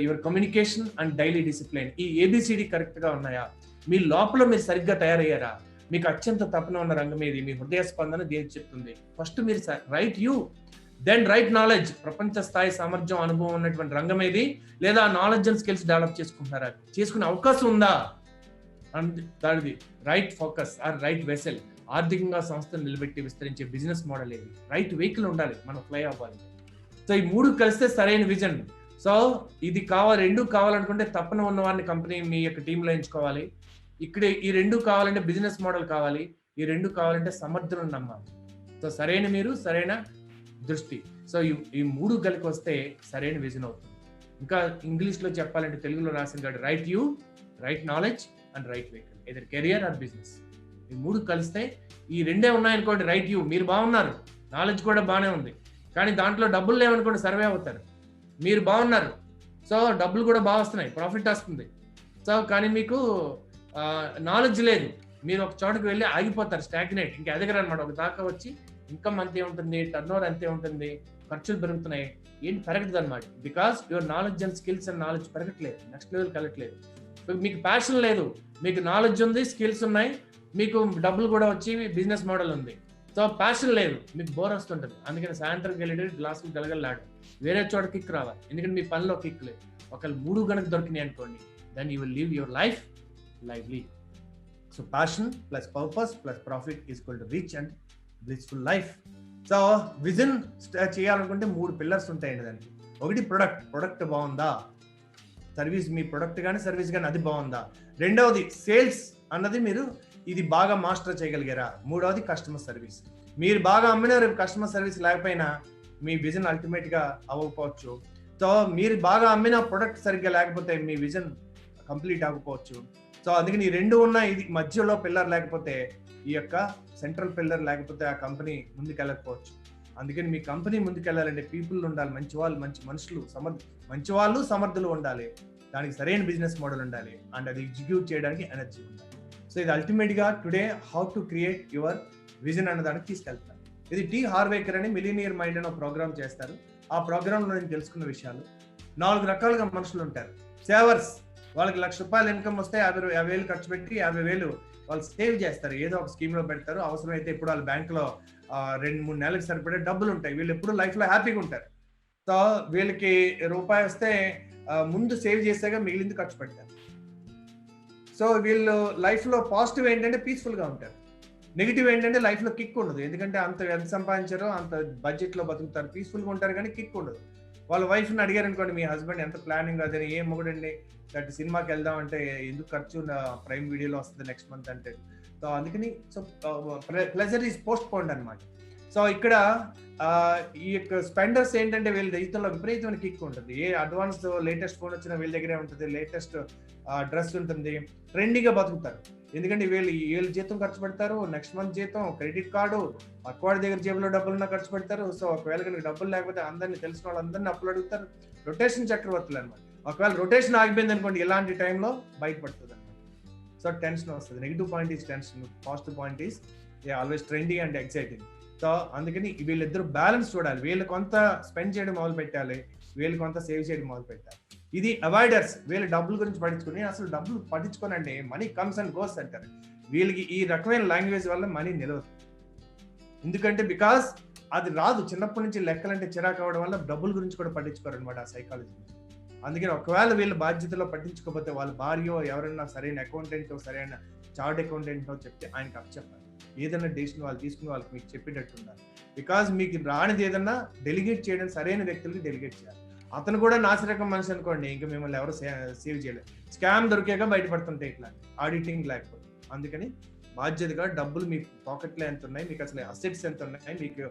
your communication and daily discipline, ఈ ఏబిసిడి కరెక్ట్గా ఉన్నాయా, మీ లోపల మీరు సరిగ్గా తయారయ్యారా, మీకు అత్యంత తపన ఉన్న రంగం ఏది, మీ హృదయ స్పందన దేని చెప్తుంది. ఫస్ట్ మీరు right you, then right knowledge, ప్రపంచ స్థాయి సామర్థ్యం, అనుభవం ఉన్నటువంటి రంగం ఏది, లేదా నాలెడ్జ్ అండ్ స్కిల్స్ డెవలప్ చేసుకుంటున్నారా, చేసుకునే అవకాశం ఉందా, అండ్ దానిది right focus or right vessel, ఆర్థికంగా సంస్థను నిలబెట్టి విస్తరించే బిజినెస్ మోడల్ ఏది, రైట్ వెహికల్ ఉండాలి, మనం ఫ్లై అవ్వాలి. సో ఈ 3 కలిస్తే సరైన విజన్. సో ఇది కావాలి, 2 కావాలనుకుంటే తప్పన ఉన్న వారిని కంపెనీ మీ యొక్క టీంలో ఎంచుకోవాలి. ఇక్కడ ఈ 2 కావాలంటే బిజినెస్ మోడల్ కావాలి, ఈ 2 కావాలంటే సమర్థులను నమ్మాలి. సో సరైన మీరు, సరైన దృష్టి, సో ఈ 3 కలిసి వస్తే సరైన విజన్ అవుతుంది. ఇంకా ఇంగ్లీష్లో చెప్పాలంటే తెలుగులో రాసిన కాదు, right you, right knowledge and right vehicle, either career or business. ఈ 3 కలిస్తే, ఈ 2 ఉన్నాయనుకోండి, రైట్ యూ, మీరు బాగున్నారు, నాలెడ్జ్ కూడా బాగానే ఉంది, కానీ దాంట్లో డబ్బులు లేవనుకోండి సర్వే అవుతారు. మీరు బాగున్నారు, సో డబ్బులు కూడా బాగా వస్తున్నాయి, ప్రాఫిట్ వస్తుంది, సో కానీ మీకు నాలెడ్జ్ లేదు, మీరు ఒక చోటకి వెళ్ళి ఆగిపోతారు, స్టాగ్నేట్, ఇంకా ఎదగరు అనమాట. ఒక దాకా వచ్చి ఇన్కమ్ అంతే ఉంటుంది, టర్నోవర్ అంతే ఉంటుంది, ఖర్చులు పెరుగుతున్నాయి, ఏంటి పెరగదు అనమాట. Because your knowledge and skills and knowledge పెరగట్లేదు, నెక్స్ట్ లెవెల్కి వెళ్ళట్లేదు. మీకు ప్యాషన్ లేదు, మీకు నాలెడ్జ్ ఉంది, స్కిల్స్ ఉన్నాయి, మీకు డబ్బులు కూడా వచ్చి బిజినెస్ మోడల్ ఉంది. సో ప్యాషన్ లేదు, మీకు బోర్ వస్తుంటుంది. అందుకని సాయంత్రంకి వెళ్ళి గ్లాసులు గలగలాడు, వేరే చోట కిక్ రావాలి. ఎందుకంటే మీ పనిలో కిక్ లేదు. ఒకవేళ 3 గనక దొరికినాయి అనుకోండి, then you will live your life lively. So passion plus purpose plus profit is equal to rich and blissful life. So vision చేయాలనుకుంటే 3 పిల్లర్స్ ఉంటాయండి దానికి. ఒకటి ప్రొడక్ట్ బాగుందా, సర్వీస్, మీ ప్రొడక్ట్ కానీ సర్వీస్ కానీ అది బాగుందా. రెండవది సేల్స్ అన్నది మీరు ఇది బాగా మాస్టర్ చేయగలిగారా. మూడవది కస్టమర్ సర్వీస్. మీరు బాగా అమ్మిన రేపు కస్టమర్ సర్వీస్ లేకపోయినా మీ విజన్ అల్టిమేట్గా అవ్వకపోవచ్చు. సో మీరు బాగా అమ్మిన ప్రొడక్ట్ సరిగ్గా లేకపోతే మీ విజన్ కంప్లీట్ అవ్వకపోవచ్చు. సో అందుకని ఈ 2 ఉన్న ఇది మధ్యలో పిల్లర్ లేకపోతే, ఈ యొక్క సెంట్రల్ పిల్లర్ లేకపోతే ఆ కంపెనీ ముందుకెళ్ళకపోవచ్చు. అందుకని మీ కంపెనీ ముందుకెళ్ళాలంటే పీపుల్ ఉండాలి, మంచి వాళ్ళు, మంచి మనుషులు, మంచి వాళ్ళు, సమర్థులు ఉండాలి. దానికి సరైన బిజినెస్ మోడల్ ఉండాలి, అండ్ అది ఎగ్జిక్యూట్ చేయడానికి ఎనర్జీ ఉండాలి. సో ఇది అల్టిమేట్గా today how to create your vision అన్న దానికి తీసుకెళ్తారు. ఇది టీ హార్వేకర్ అని మిలీనియర్ మైండ్ అని ఒక ప్రోగ్రామ్ చేస్తారు. ఆ ప్రోగ్రాంలో నేను తెలుసుకున్న విషయాలు, 4 రకాలుగా మనుషులు ఉంటారు. సేవర్స్, వాళ్ళకి ₹1,00,000 ఇన్కమ్ వస్తే 50,000 ఖర్చు పెట్టి 50,000 వాళ్ళు సేవ్ చేస్తారు, ఏదో ఒక స్కీమ్ లో పెడతారు. అవసరమైతే ఇప్పుడు వాళ్ళ బ్యాంక్ లో 2-3 నెలలకు సరిపడే డబ్బులు ఉంటాయి. వీళ్ళు ఎప్పుడు లైఫ్ లో హ్యాపీగా ఉంటారు. సో వీళ్ళకి రూపాయి వస్తే ముందు సేవ్ చేసాక మిగిలింది ఖర్చు పెడతారు. సో వీళ్ళు లైఫ్ లో పాజిటివ్ ఏంటంటే పీస్ఫుల్ గా ఉంటారు, నెగిటివ్ ఏంటంటే లైఫ్ లో కిక్ ఉండదు. ఎందుకంటే ఎంత సంపాదించారో అంత బడ్జెట్ లో బతుకుతారు, పీస్ఫుల్ గా ఉంటారు, కానీ కిక్ ఉండదు. వాళ్ళ వైఫ్ని అడిగారు అనుకోండి, మీ హస్బెండ్ ఎంత ప్లానింగ్ అదే, ఏం మొగుడండి దట్ సినిమాకి వెళ్దాం అంటే ఎందుకు ఖర్చు, ప్రైమ్ వీడియోలో వస్తుంది నెక్స్ట్ మంత్ అంటే. సో అందుకని సో ప్లెజర్ ఈజ్ పోస్ట్ పోన్డ్ అనమాట. సో ఇక్కడ ఈ యొక్క స్పెండర్స్ ఏంటంటే వీళ్ళ జీవితంలో విపరీతమైన కిక్ ఉంటుంది. ఏ అడ్వాన్స్ లేటెస్ట్ ఫోన్ వచ్చినా వీళ్ళ దగ్గరే ఉంటుంది, లేటెస్ట్ డ్రెస్ ఉంటుంది, ట్రెండీగా బతుకుతారు. ఎందుకంటే వీళ్ళు జీతం ఖర్చు పెడతారు, నెక్స్ట్ మంత్ జీతం, క్రెడిట్ కార్డు, పక్కవాడి దగ్గర జేబులో డబ్బులున్నా ఖర్చు పెడతారు. సో ఒకవేళ కనుక డబ్బులు లేకపోతే అందరినీ తెలిసిన వాళ్ళందరినీ అప్పులు అడుగుతారు. రొటేషన్ చక్రవర్తులు అనమాట. ఒకవేళ రొటేషన్ ఆగిపోయింది అనుకోండి, ఇలాంటి టైంలో బయటపడుతుంది అనమాట. సో టెన్షన్ వస్తుంది. Negative point is tension, positive point is always trendy and exciting. So అందుకని వీళ్ళిద్దరు బ్యాలెన్స్ చూడాలి. వీళ్ళు కొంత స్పెండ్ చేయడం మొదలు పెట్టాలి, వీళ్ళు కొంత సేవ్ చేయడం మొదలు పెట్టాలి. ఇది అవాయిడర్స్, వీళ్ళు డబ్బుల గురించి పట్టించుకుని, అసలు డబ్బులు పట్టించుకోనండి, మనీ కమ్స్ అండ్ గోస్ అంటారు. వీళ్ళకి ఈ రకమైన లాంగ్వేజ్ వల్ల మనీ నిలవదు. ఎందుకంటే బికాస్ అది రాదు, చిన్నప్పటి నుంచి లెక్కలంటే చిరాకు అవ్వడం వల్ల డబ్బుల గురించి కూడా పట్టించుకోరు అనమాట ఆ సైకాలజీ. అందుకని ఒకవేళ వీళ్ళ బాధ్యతలో పట్టించుకోకపోతే వాళ్ళ భార్యో ఎవరైనా సరైన అకౌంటెంటో సరైన చార్ట్ అకౌంటెంటో చెప్తే ఆయనకి అప్పచెప్పాలి. ఏదైనా డెసిషన్ వాళ్ళు తీసుకుని వాళ్ళకి మీకు చెప్పేటట్టు ఉండాలి. బికాజ్ మీకు రానిది ఏదన్నా డెలిగేట్ చేయడం సరైన వ్యక్తులకి డెలిగేట్ చేయాలి. అతను కూడా నాసిరకం మనిషి అనుకోండి, ఇంకా మిమ్మల్ని ఎవరు సేవ్ చేయలేదు. స్కామ్ దొరికాక బయటపడుతుంటాయి ఇట్లా, ఆడిటింగ్ లేకపోతే. అందుకని బాధ్యతగా డబ్బులు మీ పాకెట్లో ఎంత ఉన్నాయి, మీకు అసలు అసెట్స్ ఎంత ఉన్నాయి, మీకు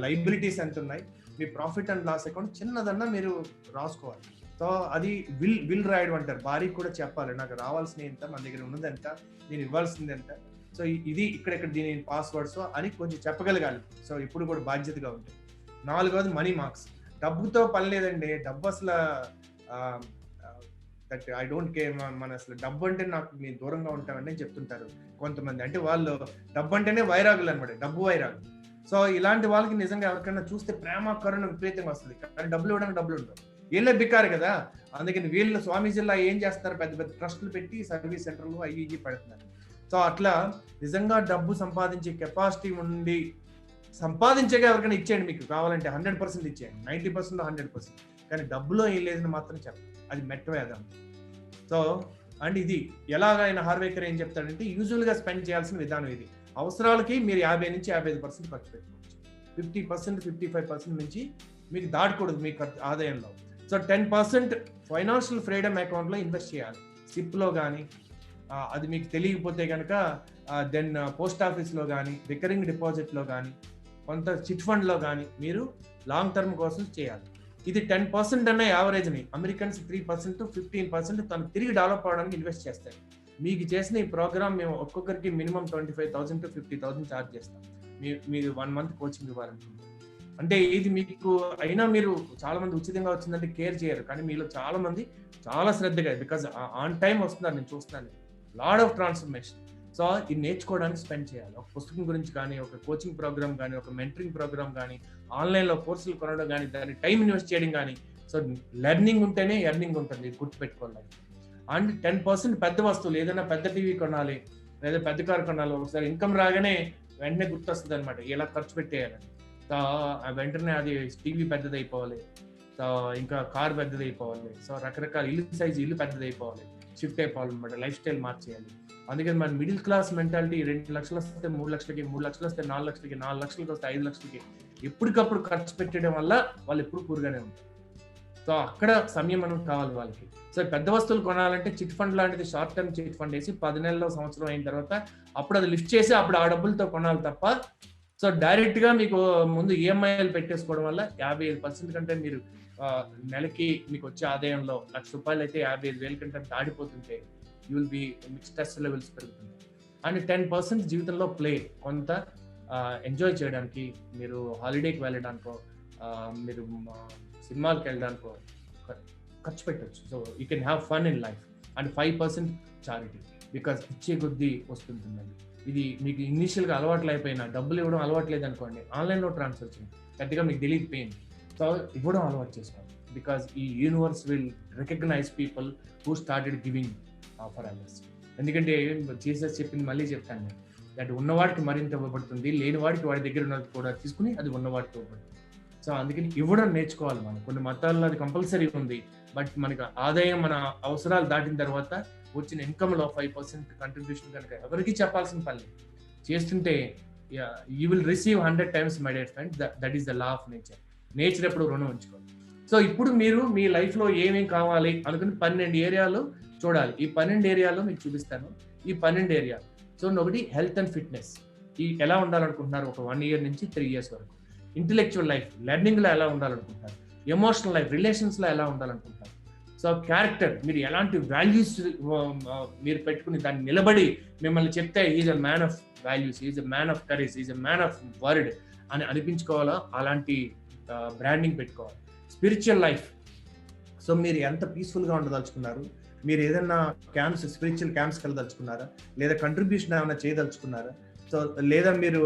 లైబిలిటీస్ ఎంత ఉన్నాయి, మీ ప్రాఫిట్ అండ్ లాస్ అకౌంట్ చిన్నదన్నా మీరు రాసుకోవాలి. సో అది విల్ రాయడం అంటారు. భార్యకి కూడా చెప్పాలి, నాకు రావాల్సిన ఎంత, మన దగ్గర ఉన్నది ఎంత, నేను ఇవ్వాల్సింది ఎంత, సో ఇది ఇక్కడ దీని పాస్వర్డ్స్ అని కొంచెం చెప్పగలగాలి. సో ఇప్పుడు కూడా బాధ్యతగా ఉంటుంది. 4వది మనీ మార్క్స్. డబ్బుతో పని లేదండి, డబ్బు అసలు దట్ ఐ డోంట్ కేర్, మన అసలు డబ్బు అంటే నాకు నేను దూరంగా ఉంటామని చెప్తుంటారు కొంతమంది. అంటే వాళ్ళు డబ్బు అంటేనే వైరాగులు అనమాట, డబ్బు వైరాగు. సో ఇలాంటి వాళ్ళకి నిజంగా ఎవరికైనా చూస్తే ప్రేమ కరుణ విపరీతంగా వస్తుంది, కానీ డబ్బులు ఇవ్వడానికి డబ్బులు ఉండవు. వీళ్ళే బికారు కదా. అందుకని వీళ్ళు స్వామీజీలా ఏం చేస్తారు, పెద్ద పెద్ద ట్రస్టులు పెట్టి సర్వీస్ సెంటర్లు అవి పెడుతున్నారు. సో అట్లా నిజంగా డబ్బు సంపాదించే కెపాసిటీ ఉండి సంపాదించగా ఎవరికైనా ఇచ్చేయండి, మీకు కావాలంటే 100% ఇచ్చేయండి, 90% 100%. కానీ డబ్బులో ఏం లేదని మాత్రం చెప్పండి, అది మెట్టవేదం. సో అండ్ ఇది ఎలాగైనా హార్వేకర్ ఏం చెప్తాడంటే, యూజువల్గా స్పెండ్ చేయాల్సిన విధానం ఇది. అవసరాలకి మీరు 50 నుంచి 55% ఖర్చు పెట్టుకోవచ్చు. 50%, 55% నుంచి మీకు దాటకూడదు మీ ఆదాయంలో. సో 10% ఫైనాన్షియల్ ఫ్రీడమ్ అకౌంట్లో ఇన్వెస్ట్ చేయాలి, సిప్లో కానీ, అది మీకు తెలియకపోతే కనుక దెన్ పోస్ట్ ఆఫీస్లో కానీ, రికరింగ్ డిపాజిట్లో కానీ, కొంత చిట్ ఫండ్లో కానీ మీరు లాంగ్ టర్మ్ కోసం చేయాలి. ఇది 10% అన్న యావరేజ్ని. అమెరికన్స్ 3%, 15% తను తిరిగి డెవలప్ అవడానికి ఇన్వెస్ట్ చేస్తారు. మీకు చేసిన ఈ ప్రోగ్రామ్ మేము ఒక్కొక్కరికి మినిమం 25,000 to 50,000 ఛార్జ్ చేస్తాం. మీరు 1 month కోచింగ్ ఇవ్వాలనుకుంటే. అంటే ఇది మీకు అయినా మీరు చాలా మంది ఉచితంగా వచ్చిందంటే కేర్ చేయరు, కానీ మీలో చాలా మంది చాలా శ్రద్ధగా, బికాజ్ ఆన్ టైం వస్తున్నారు, నేను చూస్తున్నాను. Lot of transformation. సో ఇది నేర్చుకోవడానికి స్పెండ్ చేయాలి. ఒక పుస్తకం గురించి కానీ, ఒక కోచింగ్ ప్రోగ్రామ్ కానీ, ఒక మెంటరింగ్ ప్రోగ్రామ్ కానీ, ఆన్లైన్లో కోర్సులు కొనడం కానీ, దాన్ని టైం ఇన్వెస్ట్ చేయడం కానీ. సో లెర్నింగ్ ఉంటేనే ఎర్నింగ్ ఉంటుంది, గుర్తుపెట్టుకోవాలి. అండ్ 10% పెద్ద వస్తువులు, ఏదైనా పెద్ద టీవీ కొనాలి లేదా పెద్ద కారు కొనాలి, ఒకసారి ఇన్కమ్ రాగానే వెంటనే గుర్తొస్తుంది అనమాట ఎలా ఖర్చు పెట్టేయాలని. సో వెంటనే అది టీవీ పెద్దది అయిపోవాలి, సో ఇంకా కార్ పెద్దది అయిపోవాలి, సో రకరకాల ఇల్లు పెద్దది అయిపోవాలి, షిఫ్ట్ అయిపోవాలి అనమాట, లైఫ్ స్టైల్ మార్చేయాలి. అందుకని మన మిడిల్ క్లాస్ మెంటాలిటీ 2 లక్షలు వస్తే 3 లక్షలకి, 3 లక్షలు వస్తే 4 లక్షలకి, 4 లక్షలకి వస్తే 5 లక్షలకి ఎప్పటికప్పుడు ఖర్చు పెట్టడం వల్ల వాళ్ళు ఎప్పుడు పూర్గానే ఉంటారు. సో అక్కడ సంయమనం కావాలి వాళ్ళకి. సో పెద్ద వస్తువులు కొనాలంటే చిట్ ఫండ్ లాంటిది, షార్ట్ టర్మ్ చిట్ ఫండ్ వేసి 10 నెలల్లో సంవత్సరం అయిన తర్వాత అప్పుడు అది లిఫ్ట్ చేసి అప్పుడు ఆ డబ్బులతో కొనాలి తప్ప, సో డైరెక్ట్ గా మీకు ముందు ఈఎంఐలు పెట్టేసుకోవడం వల్ల 55% కంటే మీరు నెలకి మీకు వచ్చే ఆదాయంలో ₹1,00,000 అయితే 55,000 కంటే దాడిపోతుంటే యూ విల్ బి మీకు స్ట్రెస్ లెవెల్స్ పెరుగుతుంది. అండ్ 10% జీవితంలో ప్లే, కొంత ఎంజాయ్ చేయడానికి, మీరు హాలిడేకి వెళ్ళడానికో, మీరు సినిమాలకు వెళ్ళడానికో ఖర్చు పెట్టచ్చు. So you can have fun in life. And 5% charity, because ఇచ్చే కొద్దీ వస్తుంటుందండి. ఇది మీకు ఇనీషియల్గా అలవాట్లు అయిపోయినా, డబ్బులు ఇవ్వడం అలవాట్లేదు అనుకోండి, ఆన్లైన్లో ట్రాన్స్ఫర్ చేయండి, పెద్దగా మీకు తెలియదు పెయిన్. సో ఇవ్వడం అలవాటు చేసుకోండి, బికాస్ ఈ universe will recognise people who started giving for others. ఎందుకంటే జీసస్ చెప్పింది మళ్ళీ చెప్తాను నేను, దట్ ఉన్నవాడికి మరింత ఇవ్వబడుతుంది, లేని వాడికి వాడి దగ్గర ఉన్నది కూడా తీసుకుని అది ఉన్నవాడికి ఇవ్వబడుతుంది. సో అందుకని ఇవ్వడం నేర్చుకోవాలి మనం. కొన్ని మతాల్లో అది కంపల్సరీ ఉంది, బట్ మనకు ఆదాయం మన అవసరాలు దాటిన తర్వాత వచ్చిన ఇన్కమ్లో 5% కంట్రిబ్యూషన్ కనుక ఎవరికి చెప్పాల్సిన పని చేస్తుంటే you will receive 100 times my dear friend. That is the law of nature. Nature ఎప్పుడు రుణం ఉంచుకోవాలి. సో ఇప్పుడు మీరు మీ లైఫ్లో ఏమేమి కావాలి అనుకుని 12 ఏరియాలు చూడాలి. ఈ 12 ఏరియాలో మీకు చూపిస్తాను. ఈ 12 ఏరియాలు, సో ఒకటి హెల్త్ అండ్ ఫిట్నెస్, ఈ ఎలా ఉండాలనుకుంటున్నారు ఒక 1 year నుంచి 3 years వరకు. ఇంటెలెక్చువల్ లైఫ్, లెర్నింగ్లో ఎలా ఉండాలనుకుంటున్నారు. ఎమోషనల్ లైఫ్, రిలేషన్స్లో ఎలా ఉండాలనుకుంటున్నారు. సో క్యారెక్టర్, మీరు ఎలాంటి వాల్యూస్ మీరు పెట్టుకుని దాన్ని నిలబడి మిమ్మల్ని చెప్తే is a man of values, is a man of courage, is a man of word అని అనిపించుకోవాలా, అలాంటి బ్రాండింగ్ పెట్టుకోవాలి. స్పిరిచువల్ లైఫ్, సో మీరు ఎంత పీస్ఫుల్గా ఉండదలుచుకున్నారు, మీరు ఏదైనా క్యాంప్స్, స్పిరిచువల్ క్యాంప్స్కి వెళ్ళదలుచుకున్నారా, లేదా కంట్రిబ్యూషన్ ఏమైనా చేయదలుచుకున్నారా, సో లేదా మీరు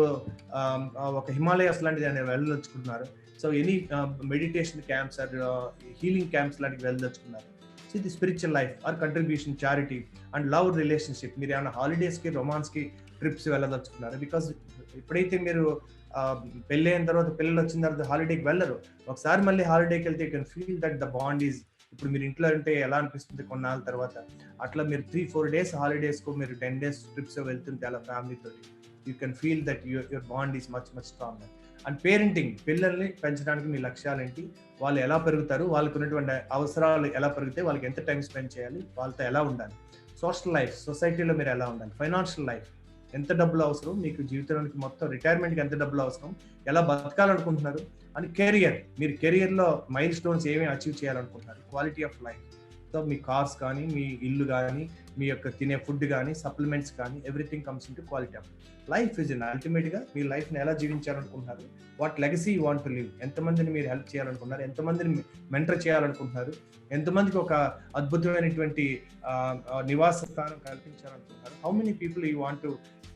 ఒక హిమాలయాస్ లాంటిది ఏమైనా వెళ్ళదలుచుకున్నారా, so any meditation camps or healing camps లాంటివి వెళ్ళదలుచుకున్నారు. సో ఇది spiritual life or contribution, charity and love relationship. మీరు ఏమైనా హాలిడేస్కి, రొమాన్స్కి ట్రిప్స్ వెళ్ళదలుచుకున్నారు. బికాస్ ఎప్పుడైతే మీరు పెళ్ళి అయిన తర్వాత, పిల్లలు వచ్చిన తర్వాత హాలిడేకి వెళ్ళరు, ఒకసారి మళ్ళీ హాలిడేకి వెళ్తే you can feel that the bond is, ఇప్పుడు మీరు ఇంట్లో అంటే ఎలా అనిపిస్తుంది కొన్నాళ్ళ తర్వాత, అట్లా మీరు 3-4 days హాలిడేస్కు, మీరు 10 days ట్రిప్స్ వెళ్తుంటే అలా ఫ్యామిలీతో, you can feel that your bond is much stronger. And parenting, పిల్లల్ని పెంచడానికి మీ లక్ష్యాలు ఏంటి, వాళ్ళు ఎలా పెరుగుతారు, వాళ్ళకు ఉన్నటువంటి అవసరాలు ఎలా పెరిగితే వాళ్ళకి ఎంత టైం స్పెండ్ చేయాలి, వాళ్ళతో ఎలా ఉండాలి. సోషల్ లైఫ్, సొసైటీలో మీరు ఎలా ఉండాలి. ఫైనాన్షియల్ లైఫ్, ఎంత డబ్బులు అవసరం మీకు జీవితానికి, మొత్తం రిటైర్మెంట్కి ఎంత డబ్బులు అవసరం, ఎలా బతకాలనుకుంటున్నారు. అండ్ కెరియర్, మీరు కెరియర్లో మైల్ స్టోన్స్ ఏమేమి అచీవ్ చేయాలనుకుంటున్నారు. Quality of life, so me cars కానీ, మీ ఇల్లు కానీ, మీ యొక్క తినే ఫుడ్ కానీ, సప్లిమెంట్స్ కానీ, everything comes into quality of life. Is అల్టిమేట్గా మీ లైఫ్ని ఎలా జీవించాలనుకుంటున్నారు, what legacy you want to live, ఎంతమందిని మీరు హెల్ప్ చేయాలనుకుంటున్నారు, ఎంతమందిని మెంటర్ చేయాలనుకుంటున్నారు, ఎంతమందికి ఒక అద్భుతమైనటువంటి నివాస స్థానం కల్పించాలనుకుంటున్నారు, how many people you want to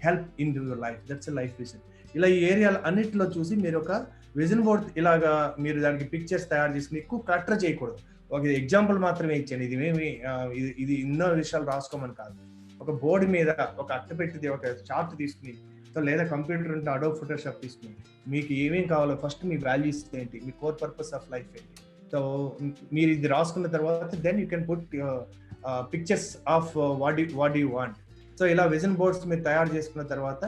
help in your life, that's a life vision. ఇలా ఈ ఏరియాలు అన్నింటిలో చూసి మీరు ఒక విజన్ బోర్డ్ ఇలాగా మీరు దానికి పిక్చర్స్ తయారు చేసుకుని, ఎక్కువ క్లటర్ చేయకూడదు. ఒక ఎగ్జాంపుల్ మాత్రమే ఇచ్చాను, ఇది ఎన్నో విషయాలు రాసుకోమని కాదు. ఒక బోర్డు మీద ఒక అట్ట పెట్టిది, ఒక చార్ట్ తీసుకుని, సో లేదా కంప్యూటర్ ఉంటే అడోబ్ ఫోటోషాప్ తీసుకుని, మీకు ఏమేమి కావాలో ఫస్ట్ మీ వాల్యూస్ ఏంటి, మీ కోర్ పర్పస్ ఆఫ్ లైఫ్ ఏంటి, సో మీరు ఇది రాసుకున్న తర్వాత then you can put pictures of what you want. So ఇలా విజన్ బోర్డ్స్ మీరు తయారు చేసుకున్న తర్వాత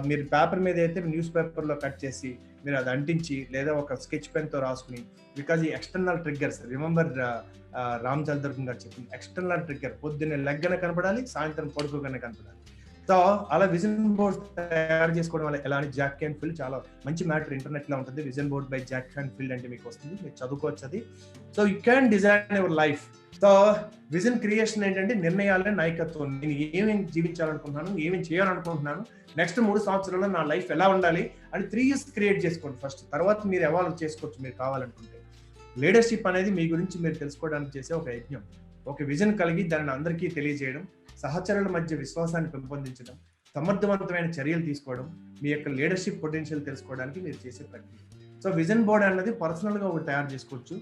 మీరు పేపర్ మీద అయితే న్యూస్ పేపర్లో కట్ చేసి మీరు అది అంటించి, లేదా ఒక స్కెచ్ పెన్తో రాసుకుని, బికాజ్ ఈ external triggers, remember Ram Chandran గారు చెప్పింది, ఎక్స్టర్నల్ ట్రిగ్గర్ పొద్దున్నే లెగ్గన కనపడాలి, సాయంత్రం పడుకోగానే కనపడాలి. సో అలా విజన్ బోర్డ్ తయారు చేసుకోవడం వల్ల ఎలా అని జాక్ క్యాన్ఫీల్డ్, చాలా మంచి మ్యాటర్ ఇంటర్నెట్లో ఉంటుంది, విజన్ బోర్డ్ బై జాక్ క్యాన్ఫీల్డ్ అంటే మీకు వస్తుంది, మీరు చదువుకోవచ్చు అది. So you can design your life. So vision creation ఏంటంటే నిర్ణయాలే నాయకత్వం. నేను ఏమేమి జీవించాలనుకుంటున్నాను, ఏమేమి చేయాలనుకుంటున్నాను, నెక్స్ట్ 3 సంవత్సరాల్లో నా లైఫ్ ఎలా ఉండాలి అని 3 years క్రియేట్ చేసుకోండి ఫస్ట్. తర్వాత మీరు ఎవాల్వ్ చేసుకోవచ్చు మీరు కావాలనుకుంటే. లీడర్షిప్ అనేది మీ గురించి మీరు తెలుసుకోవడానికి చేసే ఒక యజ్ఞం. ఒక విజన్ కలిగి దానిని అందరికీ తెలియజేయడం, సహచరుల మధ్య విశ్వాసాన్ని పెంపొందించడం, సమర్థవంతమైన చర్యలు తీసుకోవడం, మీ యొక్క లీడర్షిప్ పొటెన్షియల్ తెలుసుకోవడానికి మీరు చేసే ప్రక్రియ. సో విజన్ బోర్డ్ అన్నది పర్సనల్గా ఒకటి తయారు చేసుకోవచ్చు,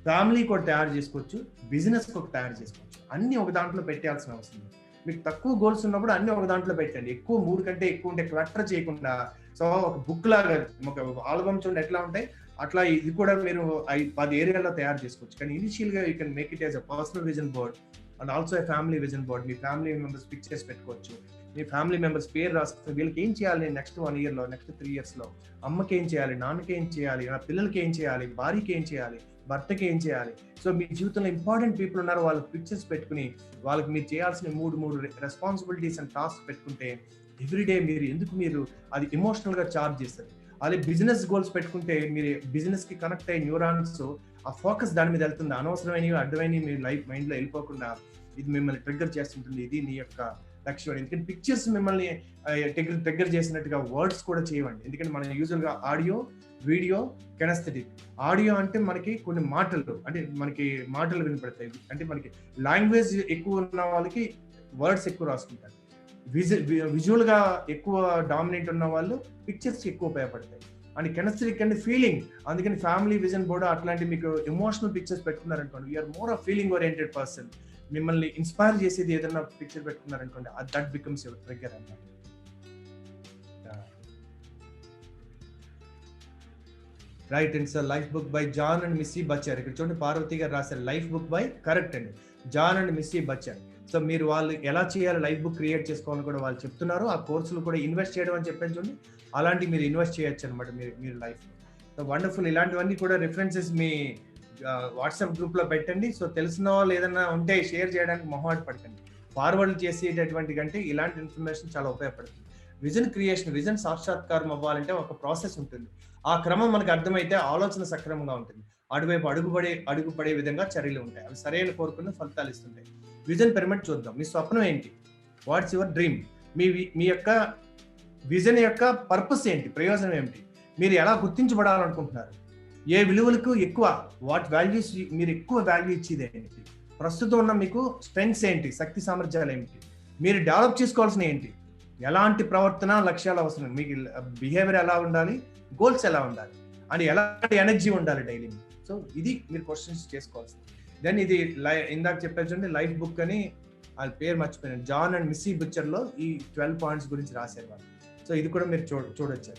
ఫ్యామిలీకి ఒకటి తయారు చేసుకోవచ్చు, బిజినెస్కి ఒకటి తయారు చేసుకోవచ్చు. అన్ని ఒక దాంట్లో పెట్టాల్సిన అవసరం లేదు. మీకు తక్కువ గోల్స్ ఉన్నప్పుడు అన్ని ఒక దాంట్లో పెట్టండి. ఎక్కువ 3 కంటే ఎక్కువ ఉంటే క్లటర్ చేయకుండా, సో ఒక బుక్ లాగా, ఒక ఆల్బమ్ చూడండి ఎట్లా ఉంటాయి, అట్లా ఇది కూడా మీరు 10 ఏరియాలో తయారు చేసుకోవచ్చు. కానీ ఇనిషియల్గా you can make it as a personal vision board and also a family vision board. Me family members pictures పెట్టుకోవచ్చు, మీ ఫ్యామిలీ మెంబర్స్ పేరు రాస్తే వీళ్ళకి ఏం చేయాలి నెక్స్ట్ 1 yearలో, నెక్స్ట్ 3 yearsలో, అమ్మకి ఏం చేయాలి, నాన్నకి ఏం చేయాలి, నా పిల్లలకి ఏం చేయాలి, భార్యకి ఏం చేయాలి, భర్తకి ఏం చేయాలి. సో మీ జీవితంలో ఇంపార్టెంట్ పీపుల్ ఉన్నారు, వాళ్ళ పిక్చర్స్ పెట్టుకుని వాళ్ళకి మీరు చేయాల్సిన 3 రెస్పాన్సిబిలిటీస్ అండ్ టాస్క్ పెట్టుకుంటే ఎవ్రీడే మీరు అది ఎమోషనల్గా చార్జ్ చేస్తారు. అదే బిజినెస్ గోల్స్ పెట్టుకుంటే మీరు బిజినెస్కి కనెక్ట్ అయ్యే న్యూరాన్స్, ఆ ఫోకస్ దాని మీద వెళ్తుంది. అనవసరమైనవి అడ్డమైనవి మీ మైండ్లో వెళ్ళిపోకుండా ఇది మిమ్మల్ని ట్రిగ్గర్ చేస్తుంటుంది. ఇది నీ యొక్క లక్ష్యం. ఎందుకంటే పిక్చర్స్ మిమ్మల్ని ట్రిగ్గర్ చేసినట్టుగా వర్డ్స్ కూడా చేయవండి. ఎందుకంటే మనం యూజువల్గా ఆడియో, వీడియో, కెనస్థెటిక్. ఆడియో అంటే మనకి కొన్ని మాటలు, అంటే మనకి మాటలు వినపడతాయి. అంటే మనకి లాంగ్వేజ్ ఎక్కువ ఉన్న వాళ్ళకి వర్డ్స్ ఎక్కువ రాసుకుంటారు. విజువల్ గా ఎక్కువ డామినేట్ ఉన్న వాళ్ళు పిక్చర్స్ ఎక్కువ ఉపయోగపడతాయి. అండ్ కెనస్థెటిక్ అంటే ఫీలింగ్. అందుకని ఫ్యామిలీ విజన్ బోర్డు అట్లాంటి మీకు ఎమోషనల్ పిక్చర్స్ పెట్టుకున్నారనుకోండి, you're more of feeling oriented person. మిమ్మల్ని ఇన్స్పైర్ చేసేది ఏదైనా పిక్చర్ పెట్టుకున్నారనుకోండి, దట్ బికమ్స్ యువర్ ట్రిగ్గర్ అన్నమాట. Right and sir, life book by John and Missy Butcher. ఇక్కడ చూడండి పార్వతి గారు రాశారు లైఫ్ బుక్ బై, కరెక్ట్ అండి, John and Missy Butcher. So మీరు వాళ్ళు ఎలా చేయాలి లైఫ్ బుక్ క్రియేట్ చేసుకోవాలని కూడా వాళ్ళు చెప్తున్నారు. ఆ కోర్సులు కూడా ఇన్వెస్ట్ చేయడం అని చెప్పాను చూడండి, అలాంటి మీరు ఇన్వెస్ట్ చేయొచ్చు అనమాట మీరు లైఫ్. So wonderful. ఇలాంటివన్నీ కూడా రిఫరెన్సెస్ మీ వాట్సాప్ గ్రూప్లో పెట్టండి. సో తెలిసిన వాళ్ళు ఏదైనా ఉంటే షేర్ చేయడానికి మొహమాట పడకండి. ఫార్వర్డ్ చేసేటటువంటి కంటే ఇలాంటి ఇన్ఫర్మేషన్ చాలా ఉపయోగపడుతుంది. విజన్ క్రియేషన్, విజన్ సాక్షాత్కారం అవ్వాలంటే ఒక ప్రాసెస్ ఉంటుంది. ఆ క్రమం మనకు అర్థమైతే ఆలోచన సక్రమంగా ఉంటుంది. అటువైపు అడుగుపడే విధంగా చర్యలు ఉంటాయి. అవి సరైన కోరుకున్న ఫలితాలు ఇస్తుంటాయి. విజన్ పిరమిడ్ చూద్దాం. మీ స్వప్నం ఏంటి? What's your dream? మీ యొక్క విజన్ యొక్క పర్పస్ ఏంటి? ప్రయోజనం ఏమిటి? మీరు ఎలా గుర్తించబడాలనుకుంటున్నారు? ఏ విలువలకు ఎక్కువ, వాట్ వాల్యూస్ మీరు ఎక్కువ వాల్యూ ఇచ్చేది ఏంటి? ప్రస్తుతం ఉన్న మీకు స్ట్రెంగ్స్ ఏంటి? శక్తి సామర్థ్యాలు ఏమిటి? మీరు డెవలప్ చేసుకోవాల్సిన ఏంటి? ఎలాంటి ప్రవర్తన లక్ష్యాలు అవసరం? మీకు బిహేవియర్ ఎలా ఉండాలి, గోల్స్ ఎలా ఉండాలి, అండ్ ఎలాంటి ఎనర్జీ ఉండాలి డైలీ? సో ఇది మీరు క్వశ్చన్స్ చేసుకోవాల్సింది. దెన్ ఇది ఇందాక చెప్పేది లైఫ్ బుక్ అని, వాళ్ళ పేరు మర్చిపోయాను, జాన్ అండ్ మిస్సీ బుచ్చర్లో ఈ 12 పాయింట్స్ గురించి రాశారు వాళ్ళు. సో ఇది కూడా మీరు చూడొచ్చు.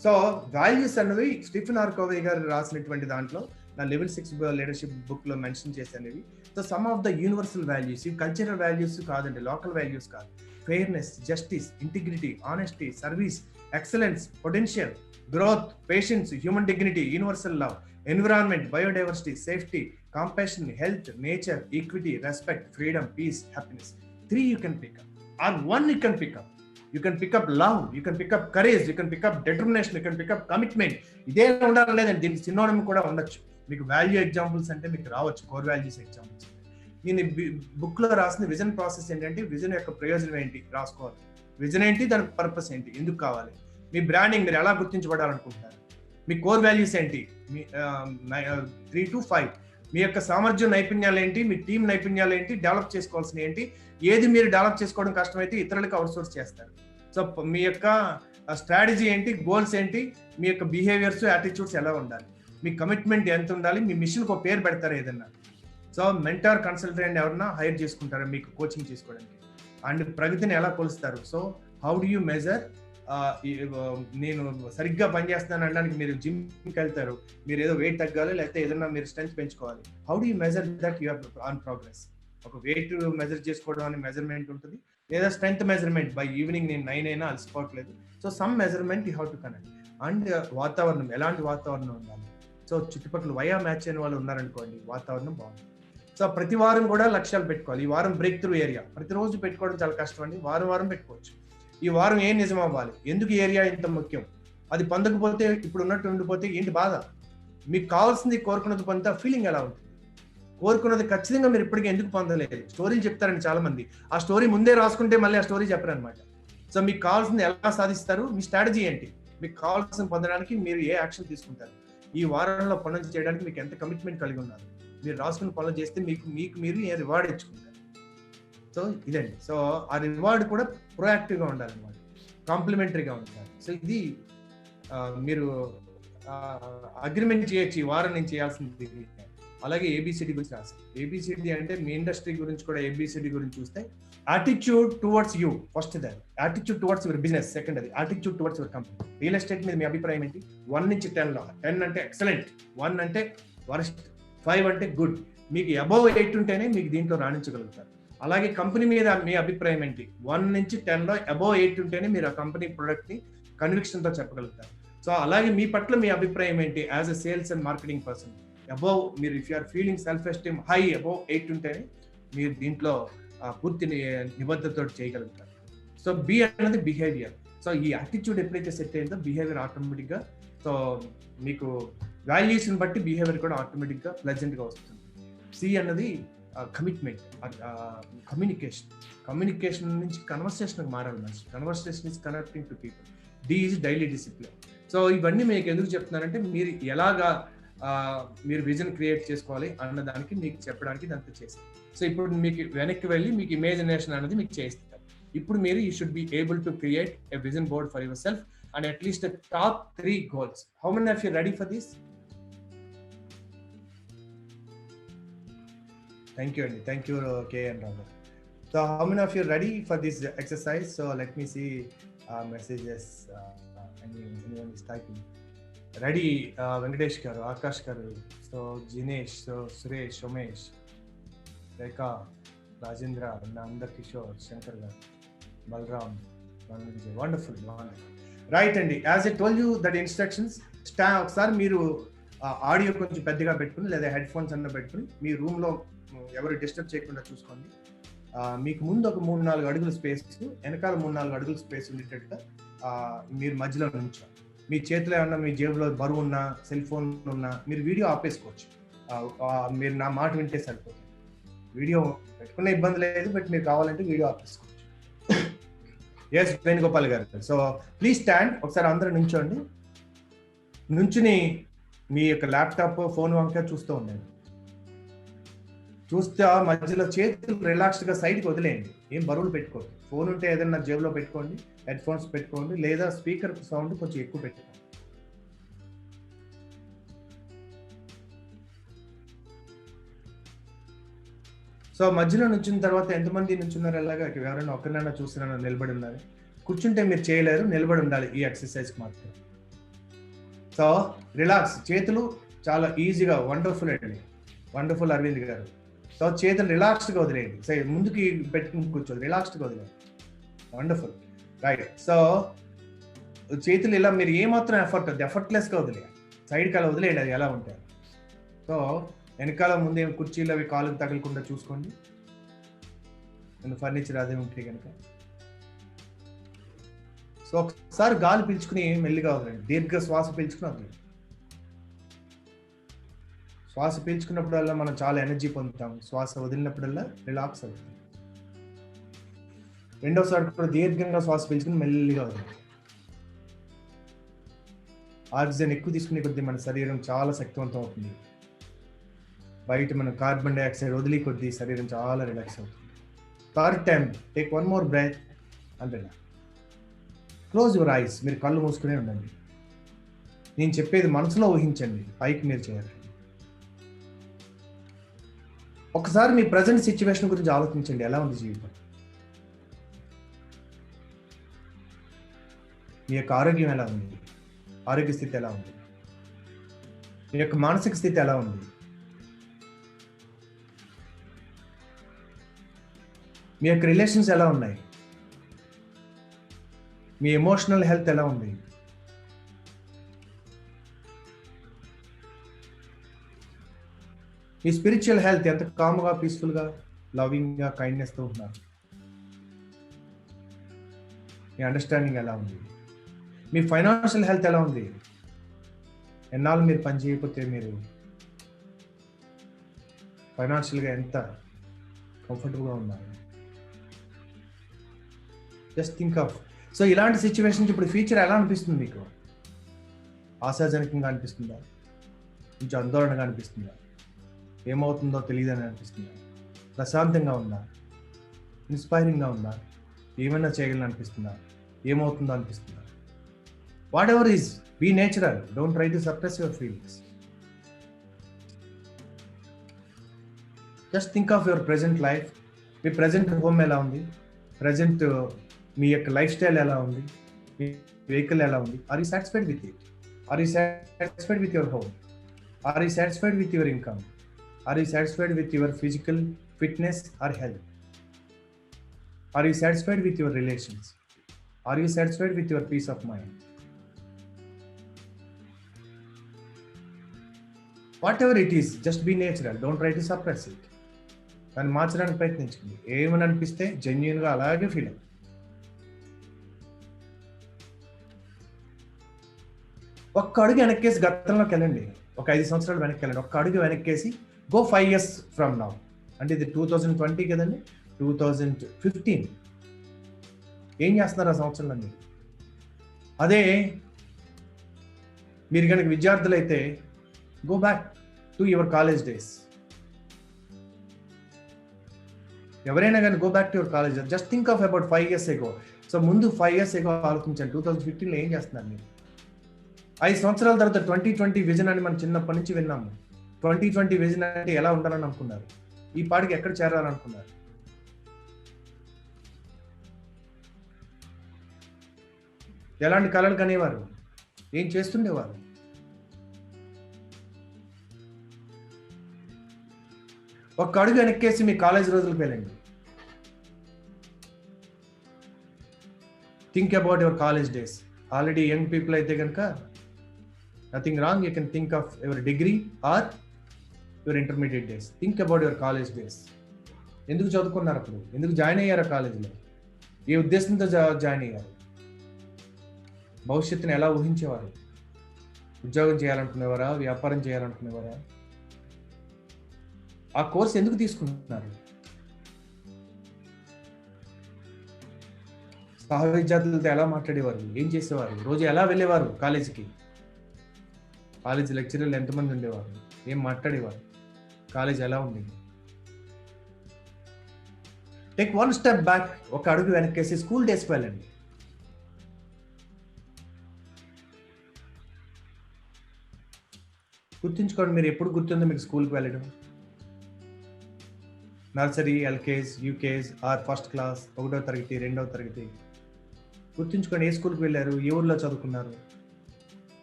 సో వాల్యూస్ అన్నవి స్టీఫెన్ ఆర్ కోవే గారు రాసినటువంటి దాంట్లో నా లెవెల్ 6 లీడర్షిప్ బుక్ లో మెన్షన్ చేశాను. So some of the universal values, ఇవి కల్చరల్ వాల్యూస్ కాదండి, లోకల్ వాల్యూస్ కాదు. Fairness, justice, integrity, honesty, service, excellence, potential, growth, patience, human dignity, universal love, environment, biodiversity, safety, compassion, health, nature, equity, respect, freedom, peace, happiness. 3 you can pick up, or 1 you can pick up. You can pick up love, you can pick up courage, you can pick up determination, you can pick up commitment. ఇదే ఉండాలి లేదండి, దీనికి synonym కూడా ఉండొచ్చు. మీకు value examples అంటే మీకు రావచ్చు, కోర్ వాల్యూస్ ఎగ్జాంపుల్స్. నేను బుక్ లో రాసిన విజన్ ప్రాసెస్ ఏంటంటే, విజన్ యొక్క ప్రయోజనం ఏంటి రాసుకోవాలి. విజన్ ఏంటి, దాని పర్పస్ ఏంటి, ఎందుకు కావాలి, మీ బ్రాండింగ్, మీరు ఎలా గుర్తించబడాలనుకుంటున్నారు, మీ కోర్ వాల్యూస్ ఏంటి, మీ 3 to 5 మీ యొక్క సామర్థ్యం, నైపుణ్యాలు ఏంటి, మీ టీం నైపుణ్యాలు ఏంటి, డెవలప్ చేసుకోవాల్సిన ఏంటి, ఏది మీరు డెవలప్ చేసుకోవడం కష్టమైతే ఇతరులకు అవుట్సోర్స్ చేస్తారు. సో మీ యొక్క స్ట్రాటజీ ఏంటి, గోల్స్ ఏంటి, మీ యొక్క బిహేవియర్స్, యాటిట్యూడ్స్ ఎలా ఉండాలి, మీ కమిట్మెంట్ ఎంత ఉండాలి, మీ మిషన్కి ఒక పేరు పెడతారు ఏదన్నా. సో మెంటార్, కన్సల్టెంట్ ఎవరన్నా హైర్ చేసుకుంటారు మీకు కోచింగ్ చేసుకోవడానికి. అండ్ ప్రగతిని ఎలా కొలుస్తారు? So how do you measure? నేను సరిగ్గా పనిచేస్తున్నాను అనడానికి మీరు జిమ్కి వెళ్తారు, మీరు ఏదో వెయిట్ తగ్గాలి, లేకపోతే ఏదైనా మీరు స్ట్రెంత్ పెంచుకోవాలి. How do you measure that you are on progress? ఒక వెయిట్ మెజర్ చేసుకోవడం అనే మెజర్మెంట్ ఉంటుంది, లేదా స్ట్రెంత్ మెజర్మెంట్, బై ఈవినింగ్ నేను 9 అయినా అలసిపోవట్లేదు. So some measurement you have to connect. And వాతావరణం, ఎలాంటి వాతావరణం ఉండాలి? సో చుట్టుపక్కల వయా మ్యాచ్ అయిన వాళ్ళు ఉన్నారనుకోండి, వాతావరణం బాగుంది. సో ప్రతి వారం కూడా లక్ష్యాలు పెట్టుకోవాలి. ఈ వారం బ్రేక్ త్రూ ఏరియా, ప్రతిరోజు పెట్టుకోవడం చాలా కష్టం అండి, వారం పెట్టుకోవచ్చు. ఈ వారం ఏం నిజం అవ్వాలి, ఎందుకు ఏరియా ఇంత ముఖ్యం, అది పొందకపోతే ఇప్పుడు ఉన్నట్టు ఉండిపోతే ఏంటి బాధ, మీకు కావాల్సింది కోరుకున్నది పొందితే ఫీలింగ్ ఎలా ఉంటుంది, కోరుకున్నది ఖచ్చితంగా మీరు ఇప్పటికీ ఎందుకు పొందలేదు. స్టోరీలు చెప్తారండి చాలా మంది, ఆ స్టోరీ ముందే రాసుకుంటే మళ్ళీ ఆ స్టోరీ చెప్పరు అనమాట. సో మీకు కావాల్సింది ఎలా సాధిస్తారు, మీ స్ట్రాటజీ ఏంటి, మీకు కావాల్సిన పొందడానికి మీరు ఏ యాక్షన్ తీసుకుంటారు, ఈ వారంలో పనులు చేయడానికి మీకు ఎంత కమిట్మెంట్ కలిగి ఉన్నారు, మీరు రాసుకున్న పనులు చేస్తే మీకు మీరు ఏ రివార్డ్ ఇచ్చుకుంటారు. సో ఇదండి. సో ఆ రివార్డ్ కూడా ప్రొయాక్టివ్గా ఉండాలన్నమాట, కాంప్లిమెంటరీగా ఉంటారు. సో ఇది మీరు అగ్రిమెంట్ చేయొచ్చు, ఈ వారం నేను చేయాల్సింది. అలాగే ఏబిసిడి గురించి రాశాను. ఏబిసిడి అంటే మీ ఇండస్ట్రీ గురించి కూడా ఏబిసిడి గురించి చూస్తే, యాటిట్యూడ్ టువర్డ్స్ యూ ఫస్ట్, దాని attitude towards your business second, అది attitude towards your company. Real estate మీద మీ అభిప్రాయం ఏంటి? 1 నుంచి 10లో 10 అంటే ఎక్సలెంట్, 1 అంటే వరస్ట్, 5 అంటే గుడ్. మీకు అబౌవ్ 8 ఉంటేనే మీకు దీంట్లో రాణించగలుగుతారు. అలాగే కంపెనీ మీద మీ అభిప్రాయం ఏంటి? 1 నుంచి 10లో అబౌవ్ 8 ఉంటేనే మీరు ఆ కంపెనీ ప్రొడక్ట్ ని కన్విక్షన్ తో చెప్పగలుగుతారు. సో అలాగే మీ పట్ల మీ అభిప్రాయం ఏంటి as a sales and marketing person? Above, మీరు if you're feeling self esteem high above 8 ఉంటేనే మీరు దీంట్లో పూర్తి నిబద్ధతతో చేయగలుగుతారు. సో బి అన్నది బిహేవియర్. సో ఈ యాటిట్యూడ్ ఎప్పుడైతే సెట్ అయిందో బిహేవియర్ ఆటోమేటిక్ గా, సో మీకు వాల్యూస్ ని బట్టి బిహేవియర్ కూడా ఆటోమేటిక్ గా ప్లెజెంట్ గా వస్తుంది. సి అన్నది కమిట్మెంట్, కమ్యూనికేషన్ నుంచి కన్వర్సేషన్ మారాలి మనిషి. Conversation is connecting to people. D is daily discipline. So ఇవన్నీ మీకు ఎందుకు చెప్తున్నానంటే, మీరు ఎలాగా మీరు విజన్ క్రియేట్ చేసుకోవాలి అన్న దానికి మీకు చెప్పడానికి ఇదంతా చేశారు. సో ఇప్పుడు మీకు వెనక్కి వెళ్ళి మీకు ఇమేజినేషన్ అనేది మీకు చేస్తారు. ఇప్పుడు మీరు you should be able to create a vision board for your self and at least top 3 goals. How many of you ready for this? Thank you, Andy. Thank you, K and Raghav. So, how many of you are ready for this exercise? So, let me see messages. Anyone is typing. Ready, Venkatesh garu, Akash garu, so Jinesh, so Suresh, Somesh, Rekha, Rajendra, Nanda Kishore, Shankar garu, Balram, Vijay. Wonderful, wonderful. Right, Andy. As I told you that instructions, ఒకసారి మీరు audio కొంచెం పెద్దగా పెట్టుకుని లేదా head phones అన్న పెట్టుకుని మీ రూమ్లో ఎవరు డిస్టర్బ్ చేయకుండా చూసుకోండి. మీకు ముందు ఒక 3-4 అడుగుల స్పేస్, వెనకాల 3-4 అడుగుల స్పేస్ ఉండేటట్టుగా మీరు మధ్యలో నుంచోండి. మీ చేతిలో ఏమన్నా, మీ జేబులో బరువు ఉన్నా, సెల్ ఫోన్ ఉన్నా మీరు వీడియో ఆపేసుకోవచ్చు. మీరు నా మాట వింటే సరిపోతుంది. వీడియో పెట్టుకునే ఇబ్బంది లేదు, బట్ మీరు కావాలంటే వీడియో ఆపేసుకోవచ్చు. ఎస్ వేణుగోపాల్ గారు. So please stand. ఒకసారి అందరూ నుంచోండి. నుంచుని మీ యొక్క ల్యాప్టాప్, ఫోన్ వంక చూస్తూ ఉండండి. చూస్తే మధ్యలో చేతులు రిలాక్స్డ్ గా సైడ్కి వదిలేయండి. ఏం బరువులు పెట్టుకోండి. ఫోన్ ఉంటే ఏదైనా జేబులో పెట్టుకోండి, హెడ్ ఫోన్స్ పెట్టుకోండి, లేదా స్పీకర్ సౌండ్ కొంచెం ఎక్కువ పెట్టుకోండి. సో మధ్యలో నుంచిన తర్వాత ఎంతమంది నుంచున్నారు? అలాగా ఎవరైనా ఒకరినైనా చూస్తున్నారో నిలబడి ఉన్నారు. కూర్చుంటే మీరు చేయలేరు, నిలబడి ఉండాలి ఈ ఎక్సర్సైజ్ మాత్రం. సో రిలాక్స్, చేతులు చాలా ఈజీగా. వండర్ఫుల్ అండి, వండర్ఫుల్ అరవింద్ గారు. సో చేతులు రిలాక్స్డ్గా వదిలేయండి. సో ముందుకి పెట్టుకుని కూర్చోదు, రిలాక్స్డ్గా వదిలేయండి. Wonderful, right. సో చేతులు ఇలా మీరు ఏమాత్రం ఎఫర్ట్లెస్గా వదిలేయండి. సైడ్కి అలా వదిలేయండి, అది ఎలా ఉంటాయి. సో వెనకాల ముందే కుర్చీలు అవి కాళ్ళకు తగలకుండా చూసుకోండి. ఫర్నిచర్ అదే ఉంటే కనుక. సో ఒకసారి గాలి పీల్చుకుని మెల్లిగా వదలండి. దీర్ఘ శ్వాస పీల్చుకుని వదలండి. శ్వాస పీల్చుకున్నప్పుడల్లా మనం చాలా ఎనర్జీ పొందుతాం. శ్వాస వదిలినప్పుడల్లా రిలాక్స్ అవుతుంది. రెండోసారి కూడా దీర్ఘంగా శ్వాస పీల్చుకుని మెల్లిగా వదలండి. ఆక్సిజన్ ఎక్కువ తీసుకునే కొద్దీ మన శరీరం చాలా శక్తివంతం అవుతుంది. బయట మనం కార్బన్ డైఆక్సైడ్ వదిలి కొద్దీ శరీరం చాలా రిలాక్స్ అవుతుంది. Third time take 1 more breath and relax. Close your eyes. మీరు కళ్ళు మూసుకునే ఉండండి. నేను చెప్పేది మనసులో ఊహించండి, పైకి మీరు చేయాలి. ఒకసారి మీ ప్రజెంట్ సిచ్యువేషన్ గురించి ఆలోచించండి. ఎలా ఉంది జీవితం? మీ యొక్క ఆరోగ్యం ఎలా ఉంది? ఆరోగ్య స్థితి ఎలా ఉంది? మీ యొక్క మానసిక స్థితి ఎలా ఉంది? మీ యొక్క రిలేషన్స్ ఎలా ఉన్నాయి? మీ ఎమోషనల్ హెల్త్ ఎలా ఉంది? మీ స్పిరిచువల్ హెల్త్ ఎంత కామ్గా, పీస్ఫుల్గా, లవింగ్గా, కైండ్నెస్తో ఉన్నారు? మీ అండర్స్టాండింగ్ ఎలా ఉంది? మీ ఫైనాన్షియల్ హెల్త్ ఎలా ఉంది? ఎన్నాళ్ళు మీరు పని చేయకపోతే మీరు ఫైనాన్షియల్గా ఎంత కంఫర్టబుల్గా ఉన్నారు? Just think of. సో ఇలాంటి సిచ్యువేషన్స్ ఇప్పుడు ఫ్యూచర్ ఎలా అనిపిస్తుంది మీకు? ఆశాజనకంగా అనిపిస్తుందా? కొంచెం ఆందోళనగా అనిపిస్తుందా? ఏమవుతుందో తెలియదని అనిపిస్తుందా? ప్రశాంతంగా ఉందా? ఇన్స్పైరింగ్గా ఉందా, ఏమైనా చేయగలను అనిపిస్తుందా, ఏమవుతుందో అనిపిస్తుందా? Whatever is, be natural, don't try to suppress your feelings. Just think of your present life. మీ ప్రెజెంట్ హోమ్ ఎలా ఉంది, ప్రెజెంట్ మీ యొక్క లైఫ్ స్టైల్ ఎలా ఉంది, మీ వెహికల్ ఎలా ఉంది. Are you satisfied with it? Are you satisfied with your home? Are you satisfied with your income? Are you satisfied with your physical fitness or health? Are you satisfied with your relations? Are you satisfied with your peace of mind? Whatever it is, just be natural, don't try to suppress it. దాన్ని మార్చడానికి ప్రయత్నించండి. ఏమని అనిపిస్తే జెన్యున్గా అలాగే feel అవ్వండి. ఒక్క అడుగు వెనక్కేసి గతంలోకి వెళ్ళండి. ఒక 5 సంవత్సరాలు వెనక్కి వెళ్ళండి. ఒక్క అడుగు వెనక్కేసి గో 5 years ఫ్రమ్ నౌ. అంటే ఇది 2020 కదండి, 2015. ఏం చేస్తున్నారు ఆ సంవత్సరంలో మీరు? అదే మీరు కనుక విద్యార్థులైతే go back to your college days. ఎవరైనా కానీ go back to your college. Just think of about 5 years ago. So ముందు 5 years ago ఆలోచించండి. 2015లో ఏం చేస్తున్నారు మీరు? 5 సంవత్సరాల తర్వాత 2020 విజన్ అని మనం చిన్నప్పటి నుంచి విన్నాము. 2020 విజన్ అంటే ఎలా ఉండాలని అనుకున్నారు? ఈ పాటికి ఎక్కడ చేరాలనుకున్నారు? ఎలాంటి కళలు కనేవారు? ఏం చేస్తుండేవారు? ఒక్క అడుగు వెనక్కేసి మీ కాలేజ్ రోజులకు వెళ్ళండి. Think about your college days. Already young people అయితే కనుక nothing wrong, you can think of your degree or your intermediate days. Think about your college days. ఎందుకు చదువుకున్నారు అప్పుడు? ఎందుకు జాయిన్ అయ్యారు కాలేజీలో? ఏ ఉద్దేశంతో జాయిన్ అయ్యారు? భవిష్యత్తుని ఎలా ఊహించేవారు? ఉద్యోగం చేయాలనుకునేవారా, వ్యాపారం చేయాలనుకునేవారా? ఆ కోర్స్ ఎందుకు తీసుకుంటున్నారు? సహ విద్యార్థులతో ఎలా మాట్లాడేవారు? ఏం చేసేవారు? రోజు ఎలా వెళ్ళేవారు కాలేజీకి? కాలేజీ లెక్చరర్లు ఎంతమంది ఉండేవారు? ఏం మాట్లాడేవారు? కాలేజ్ ఎలా ఉండేది? Take 1 step back. ఒక అడుగు వెనక్కేసి స్కూల్ డేస్కి వెళ్ళండి. గుర్తుంచుకోండి, మీరు ఎప్పుడు గుర్తుందో మీకు స్కూల్కి వెళ్ళడం? Nursery, LKG, UKG or first class, 1వ తరగతి, 2వ తరగతి. గుర్తుంచుకోండి, ఏ స్కూల్కి వెళ్ళారు, ఏ ఊర్లో చదువుకున్నారు,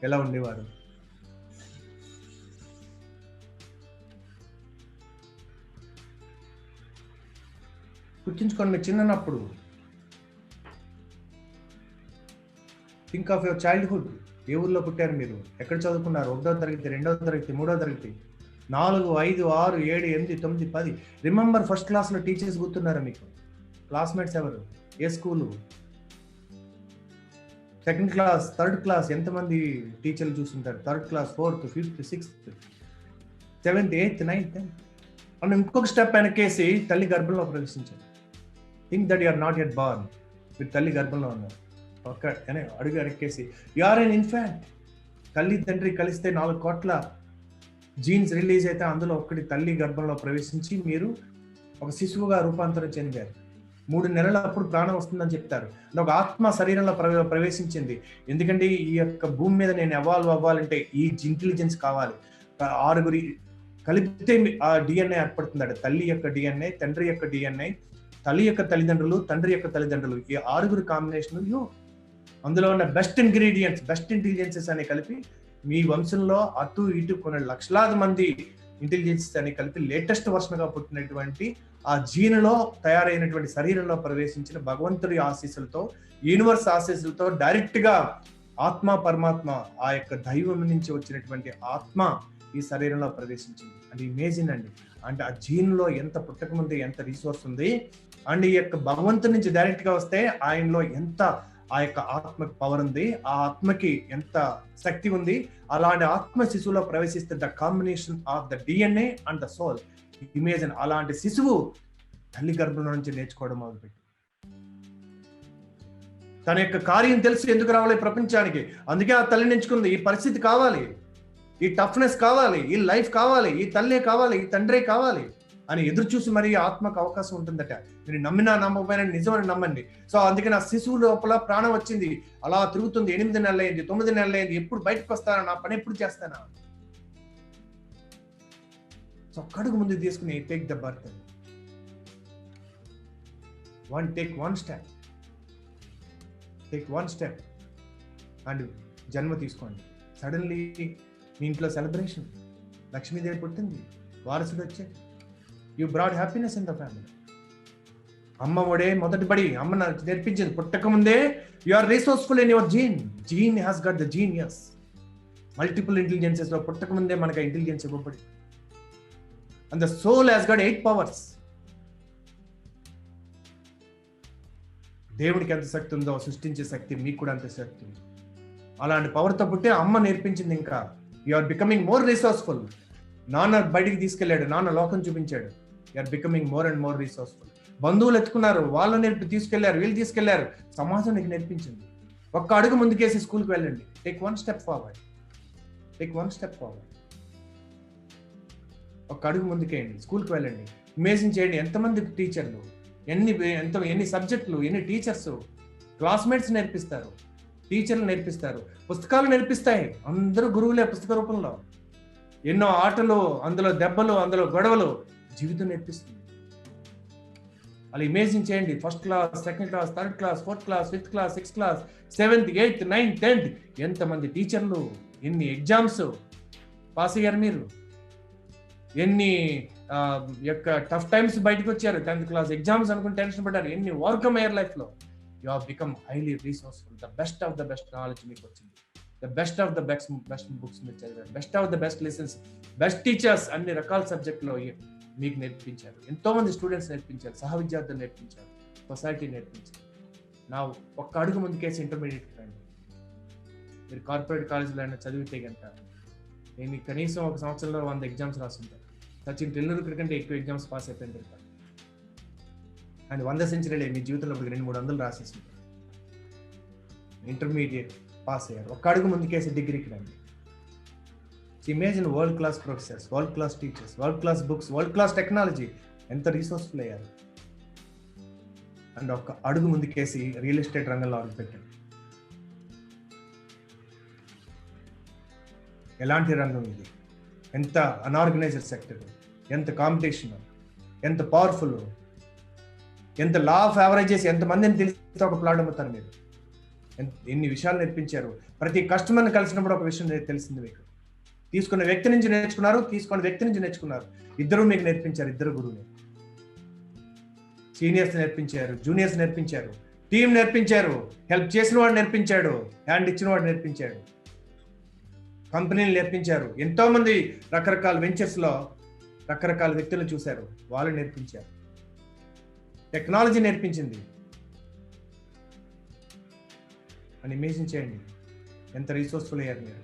ఎలా ఉండేవారు? గుర్తుంచుకోండి, మీరు చిన్నప్పుడు. Think of your childhood. ఏ ఊర్లో పుట్టారు మీరు? ఎక్కడ చదువుకున్నారు? 1వ తరగతి, 2వ తరగతి, 3వ తరగతి, 4, 5, 6, 7, 8, 9, 10. రిమెంబర్ ఫస్ట్ క్లాస్లో టీచర్స్ గుర్తున్నారా మీకు? క్లాస్మేట్స్ ఎవరు? ఏ school? Second class, third class ఎంతమంది టీచర్లు చూస్తుంటారు? Third class, 4th, 5th, 6th, 7th, 8th, 9th, 10th. మనం ఇంకొక స్టెప్ వెనకేసి తల్లి గర్భంలో ప్రవేశించారు. Think that you are not yet born. మీరు తల్లి గర్భంలో ఉన్నారు. ఒక అడుగు వెనక్కేసి యు ఆర్ ఎన్ ఇన్ఫాంట్. తల్లి తండ్రి కలిస్తే 4 కోట్ల జీన్స్ రిలీజ్ అయితే అందులో ఒక్కటి తల్లి గర్భంలో ప్రవేశించి మీరు ఒక శిశువుగా రూపాంతరం చెందారు. 3 నెలల అప్పుడు ప్రాణం వస్తుందని చెప్తారు. ఒక ఆత్మ శరీరంలో ప్రవేశించింది. ఎందుకంటే ఈ యొక్క భూమి మీద నేను ఎవాల్వ్ అవ్వాలంటే ఈ ఇంటెలిజెన్స్ కావాలి. 6 కలిపితే ఆ డిఎన్ఏ ఏర్పడుతుందట. తల్లి యొక్క డిఎన్ఏ, తండ్రి యొక్క డిఎన్ఏ, తల్లి యొక్క తల్లిదండ్రులు, తండ్రి యొక్క తల్లిదండ్రులు, ఈ 6 కాంబినేషన్. అందులో ఉన్న బెస్ట్ ఇంగ్రీడియంట్స్, బెస్ట్ ఇంటెలిజెన్సెస్ అని కలిపి మీ వంశంలో అటు ఇటు కొన్ని లక్షలాది మంది ఇంటెలిజెన్సెస్ అని కలిపి లేటెస్ట్ వర్షన్గా పుట్టినటువంటి ఆ జీనులో తయారైనటువంటి శరీరంలో ప్రవేశించిన భగవంతుడి ఆశీస్సులతో, యూనివర్స్ ఆశీస్సులతో డైరెక్ట్గా ఆత్మ పరమాత్మ, ఆ యొక్క దైవం నుంచి వచ్చినటువంటి ఆత్మ ఈ శరీరంలో ప్రవేశించింది. అంటే ఇమేజిన్ అండి. అంటే ఆ జీన్లో ఎంత పుట్టకముందు ఎంత రిసోర్స్ ఉంది, అండ్ ఈ యొక్క భగవంతుడి నుంచి డైరెక్ట్గా వస్తే ఆయనలో ఎంత ఆ యొక్క ఆత్మకి పవర్ ఉంది, ఆ ఆత్మకి ఎంత శక్తి ఉంది. అలాంటి ఆత్మ శిశువులో ప్రవేశిస్తే the combination of the DNA and the soul. Imagine అలాంటి శిశువు తల్లి గర్భంలో నుంచి నేర్చుకోవడం మొదలుపెట్టి తన యొక్క కార్యం తెలిసి ఎందుకు రావాలి ప్రపంచానికి. అందుకే ఆ తల్లిని ఎంచుకుంది. ఈ పరిస్థితి కావాలి, ఈ టఫ్నెస్ కావాలి, ఈ లైఫ్ కావాలి, ఈ తల్లే కావాలి, ఈ తండ్రే కావాలి. అని ఎదురు చూసి మరీ ఆత్మకు అవకాశం ఉంటుందట. మీరు నమ్మినా నమ్మకపోయినా నిజమని నమ్మండి. సో అందుకే నా శిశువు లోపల ప్రాణం వచ్చింది, అలా తిరుగుతుంది. 8 నెలలు అయింది, 9 నెలలు అయింది, ఎప్పుడు బయటకు వస్తానా, నా పని ఎప్పుడు చేస్తానా? సో ఒక్కడుగు ముందు తీసుకుని take the birth, take one step and జన్మ తీసుకోండి. సడన్లీ మీ ఇంట్లో సెలబ్రేషన్, లక్ష్మీదేవి పుట్టింది, వారసుడు వచ్చాడు, you brought happiness in the family. అమ్మ ఒడే మొదటి బడి, అమ్మ నాకు నేర్పించింది. పుట్టక ముందే you are resourceful in your gene has got the genius. Multiple intelligences లో పుట్టక ముందే మనకు ఇంటెలిజెన్స్ ఇవ్వబడి, and the soul has got 8 powers. దేవుడికి ఎంత శక్తి ఉందో సృష్టించే శక్తి మీకు కూడా అంత శక్తి ఉంది. అలాంటి పవర్తో పుట్టే అమ్మ నేర్పించింది. ఇంకా you are becoming more resourceful. నాన్న బయటికి తీసుకెళ్లాడు, నాన్న లోకం చూపించాడు. You are becoming more and more resourceful. బంధువులు ఎత్తుకున్నారు, వాళ్ళు తీసుకెళ్లారు, వీళ్ళు తీసుకెళ్లారు. సమాజం నీకు నేర్పించింది. ఒక్క అడుగు ముందుకేసి స్కూల్కి వెళ్ళండి. Take one step forward. ఒక్క అడుగు ముందుకేయండి, స్కూల్కి వెళ్ళండి. ఇమేజిన్ చేయండి ఎంతమంది టీచర్లు, ఎన్ని సబ్జెక్టులు, ఎన్ని టీచర్స్, క్లాస్మేట్స్ నేర్పిస్తారు, టీచర్లు నేర్పిస్తారు, పుస్తకాలు నేర్పిస్తాయి. అందరూ గురువులే పుస్తక రూపంలో. ఎన్నో ఆటలు, అందులో దెబ్బలు, అందులో గొడవలు, జీవితం నేర్పిస్తుంది. అలా ఇమేజిన్ చేయండి. First class, second class, third class, fourth class, fifth class, sixth class, 7th, 8th, 9th, 10th, ఎంతమంది టీచర్లు, ఎన్ని ఎగ్జామ్స్ పాస్ అయ్యారు మీరు, ఎన్ని యొక్క టఫ్ టైమ్స్ బయటకు వచ్చారు. 10th క్లాస్ ఎగ్జామ్స్ అనుకుని టెన్షన్ పడ్డారు. ఎన్ని ఓవర్కమ్ అయ్యారు లైఫ్లో. You have become highly resourceful. The best of the best knowledge మీకు వచ్చింది. The best of the best books మీరు చదివారు. Best of the best lessons, best teachers అన్ని రకాల సబ్జెక్టులో మీకు నేర్పించారు. ఎంతో మంది స్టూడెంట్స్ నేర్పించారు, సహ విద్యార్థులు నేర్పించారు, సొసైటీ నేర్పించారు. నా ఒక్క అడుగు ముందుకేసి ఇంటర్మీడియట్కి రండి. మీరు కార్పొరేట్ కాలేజీలో అయినా చదివితే కనుక నేను కనీసం ఒక సంవత్సరంలో 100 ఎగ్జామ్స్ రాస్తుంటాను. సచిన్ టెండూల్కర్ కంటే ఎక్కువ ఎగ్జామ్స్ పాస్ అయిపోయింది. అండ్ 100 సెంచరీలే మీ జీవితంలో 200-300 రాసేస్తుంటారు. ఇంటర్మీడియట్ పాస్ అయ్యారు. ఒక్క అడుగు ముందుకేసి డిగ్రీకి రండి. Imagine world class professors, world class teachers, world class books, world class technology, ఎంత రిసోర్స్ఫుల్ అయ్యారు. అండ్ ఒక్క అడుగు ముందుకేసి రియల్ ఎస్టేట్ రంగంలో అడుగు పెట్టండి. ఎలాంటి రంగం ఇది, ఎంత అన్ఆర్గనైజ్డ్ సెక్టర్, ఎంత కాంపిటీషన్, ఎంత పవర్ఫుల్, ఎంత లా ఆఫ్ యావరేజెస్, ఎంతమందిని తెలిస్తే ఒక ప్లాట్ అమ్ముతారు మీరు. ఎన్ని విషయాలు నేర్పించారు. ప్రతి కస్టమర్ని కలిసినప్పుడు ఒక విషయం తెలిసింది మీకు. తీసుకున్న వ్యక్తి నుంచి నేర్చుకున్నారు. ఇద్దరు మీకు నేర్పించారు, ఇద్దరు గురువులు. సీనియర్స్ నేర్పించారు, జూనియర్స్ నేర్పించారు, టీం నేర్పించారు, హెల్ప్ చేసిన వాడు నేర్పించాడు, హ్యాండ్ ఇచ్చిన వాడు నేర్పించాడు, కంపెనీలు నేర్పించారు. ఎంతో మంది రకరకాల వెంచర్స్ లో రకరకాల వ్యక్తులను చూశారు, వాళ్ళు నేర్పించారు. టెక్నాలజీ నేర్పించింది. అని ఇమేజిన్ చేయండి ఎంత రిసోర్స్ఫుల్ అయ్యారు మీరు.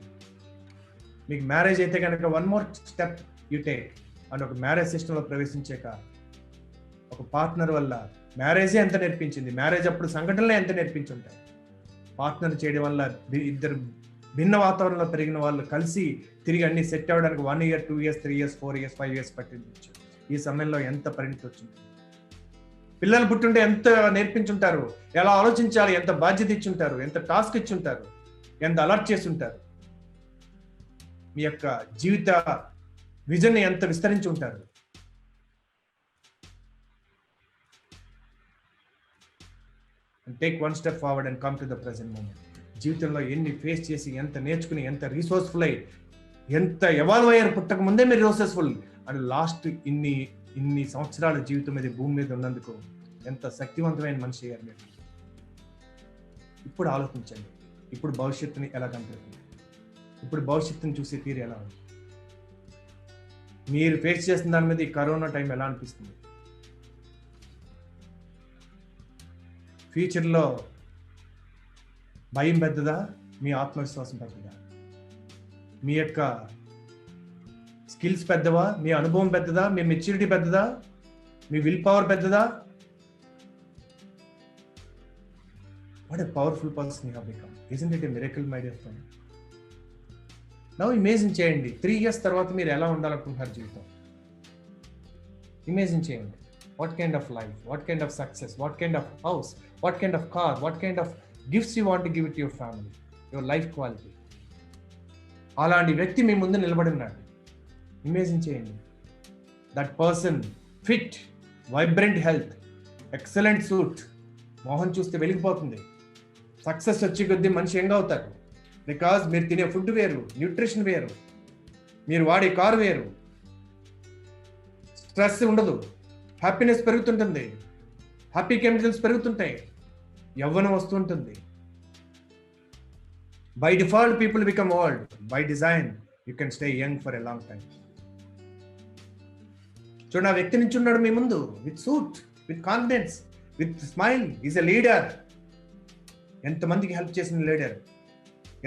మీకు మ్యారేజ్ అయితే కనుక 1 more step you take. And ఒక మ్యారేజ్ సిస్టంలో ప్రవేశించాక ఒక పార్ట్నర్ వల్ల మ్యారేజే ఎంత నేర్పించింది, మ్యారేజ్ అప్పుడు సంఘటనలే ఎంత నేర్పించుంటాయి. పార్ట్నర్ చేయడం వల్ల ఇద్దరు భిన్న వాతావరణంలో పెరిగిన వాళ్ళు కలిసి తిరిగి అన్ని సెట్ అవ్వడానికి 1 year, 2 years, 3 years, 4 years, 5 years పట్టించు. ఈ సమయంలో ఎంత పరిణితి వచ్చింది. పిల్లలు పుట్టుంటే ఎంత నేర్పించుంటారు, ఎలా ఆలోచించాలి, ఎంత బాధ్యత ఇచ్చుంటారు, ఎంత టాస్క్ ఇచ్చుంటారు, ఎంత అలర్ట్ చేస్తుంటారు, మీ యొక్క జీవిత విజన్ ఎంత విస్తరించి ఉంటారు. Take 1 step forward and come to the present moment. జీవితంలో ఎన్ని ఫేస్ చేసి, ఎంత నేర్చుకుని, ఎంత రిసోర్స్ఫుల్ అయ్యి, ఎంత ఎవాల్వ్ అయ్యారు. పుట్టక ముందే మీరు రిసోర్స్ఫుల్ అండ్ లాస్ట్ ఇన్ని సంవత్సరాల జీవితం మీద భూమి మీద ఉన్నందుకు ఎంత శక్తివంతమైన మనిషి అయ్యారు మీరు. ఇప్పుడు ఆలోచించండి, ఇప్పుడు భవిష్యత్తుని ఎలా కనిపిస్తుంది, ఇప్పుడు భవిష్యత్తుని చూసే తీరు ఎలా ఉంది, మీరు ఫేస్ చేస్తున్న దాని మీద ఈ కరోనా టైం ఎలా అనిపిస్తుంది, ఫ్యూచర్లో భయం పెద్దదా, మీ ఆత్మవిశ్వాసం పెద్దదా, మీ యొక్క స్కిల్స్ పెద్దవా, మీ అనుభవం పెద్దదా, మీ మెచ్యూరిటీ పెద్దదా, మీ విల్ పవర్ పెద్దదా? What a powerful person you have become. Isn't it a miracle my dear friend? Now imagine చేయండి 3 years తర్వాత మీరు ఎలా ఉండాలనుకుంటున్నారు జీవితం. ఇమేజిన్ చేయండి. What kind of life, what kind of success, what kind of house, what kind of car, what kind of gifts you want to give it your family, your life quality. అలాంటి వ్యక్తి మీ ముందు నిలబడి ఉన్నాడు. Imagine చేయండి. That person fit, vibrant health, excellent suit, Mohan చూస్తే వెలిగిపోతుంది. Success వచ్చే కొద్దీ మనిషి యంగ్ అవుతారు. బికాజ్ మీరు తినే ఫుడ్ వేరు, న్యూట్రిషన్ వేరు, మీరు వాడే కారు వేరు, స్ట్రెస్ ఉండదు, హ్యాపీనెస్ పెరుగుతుంటుంది, హ్యాపీ కెమికల్స్ పెరుగుతుంటాయి, యవ్వనం వస్తుంటుంది. By default people become old, by design you can stay young for a long time. చూడండి, ఆ వ్యక్తి నుంచి ఉన్నాడు మీ ముందు, with suit, with confidence, with smile. Is a leader. ఎంతమందికి హెల్ప్ చేసిన లీడర్,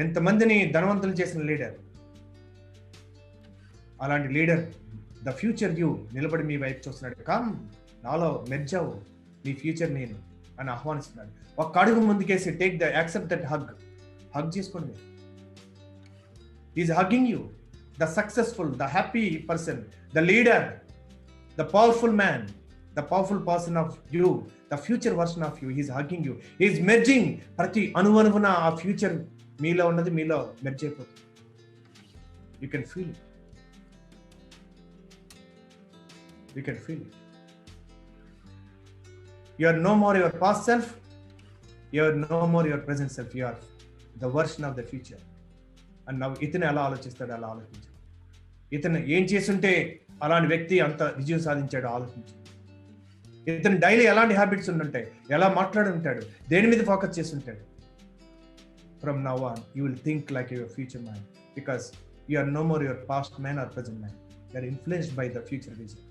ఎంతమందిని ధనవంతులు చేసిన లీడర్. అలాంటి లీడర్, ద ఫ్యూచర్ యూ, నిలబడి మీ వైపు చూస్తున్నాడు. కమ్, నాలో మెర్జావు, నీ ఫ్యూచర్ నేను అని ఆహ్వానిస్తున్నాడు. ఒక అడుగు ముందుకేసి take the accept that hug. Hug చేసుకోండి మీరు. Is hugging you, the successful, the happy person, the leader, the powerful man, the powerful person of you, the future version of you. He is hugging you, he is merging. ప్రతి అణువణువున ఆ future మీలో ఉన్నది మీలో merge అయిపోతుంది. You can feel it. You can feel it. You are no more your past self, you are no more your present self, you are the version of the future. And now ఇతను ఎలా ఆలోచిస్తాడు, అలా ఆలోచించాడు. ఇతను ఏం చేస్తుంటే అలాంటి వ్యక్తి అంత విజయం సాధించాడు ఆలోచించి. ఇతను డైలీ ఎలాంటి హ్యాబిట్స్ ఉండుంటాయి, ఎలా మాట్లాడి ఉంటాడు, దేని మీద ఫోకస్ చేస్తుంటాడు. From now on you will think like your future man, because you are no more your past man or present man. You are influenced by the future vision.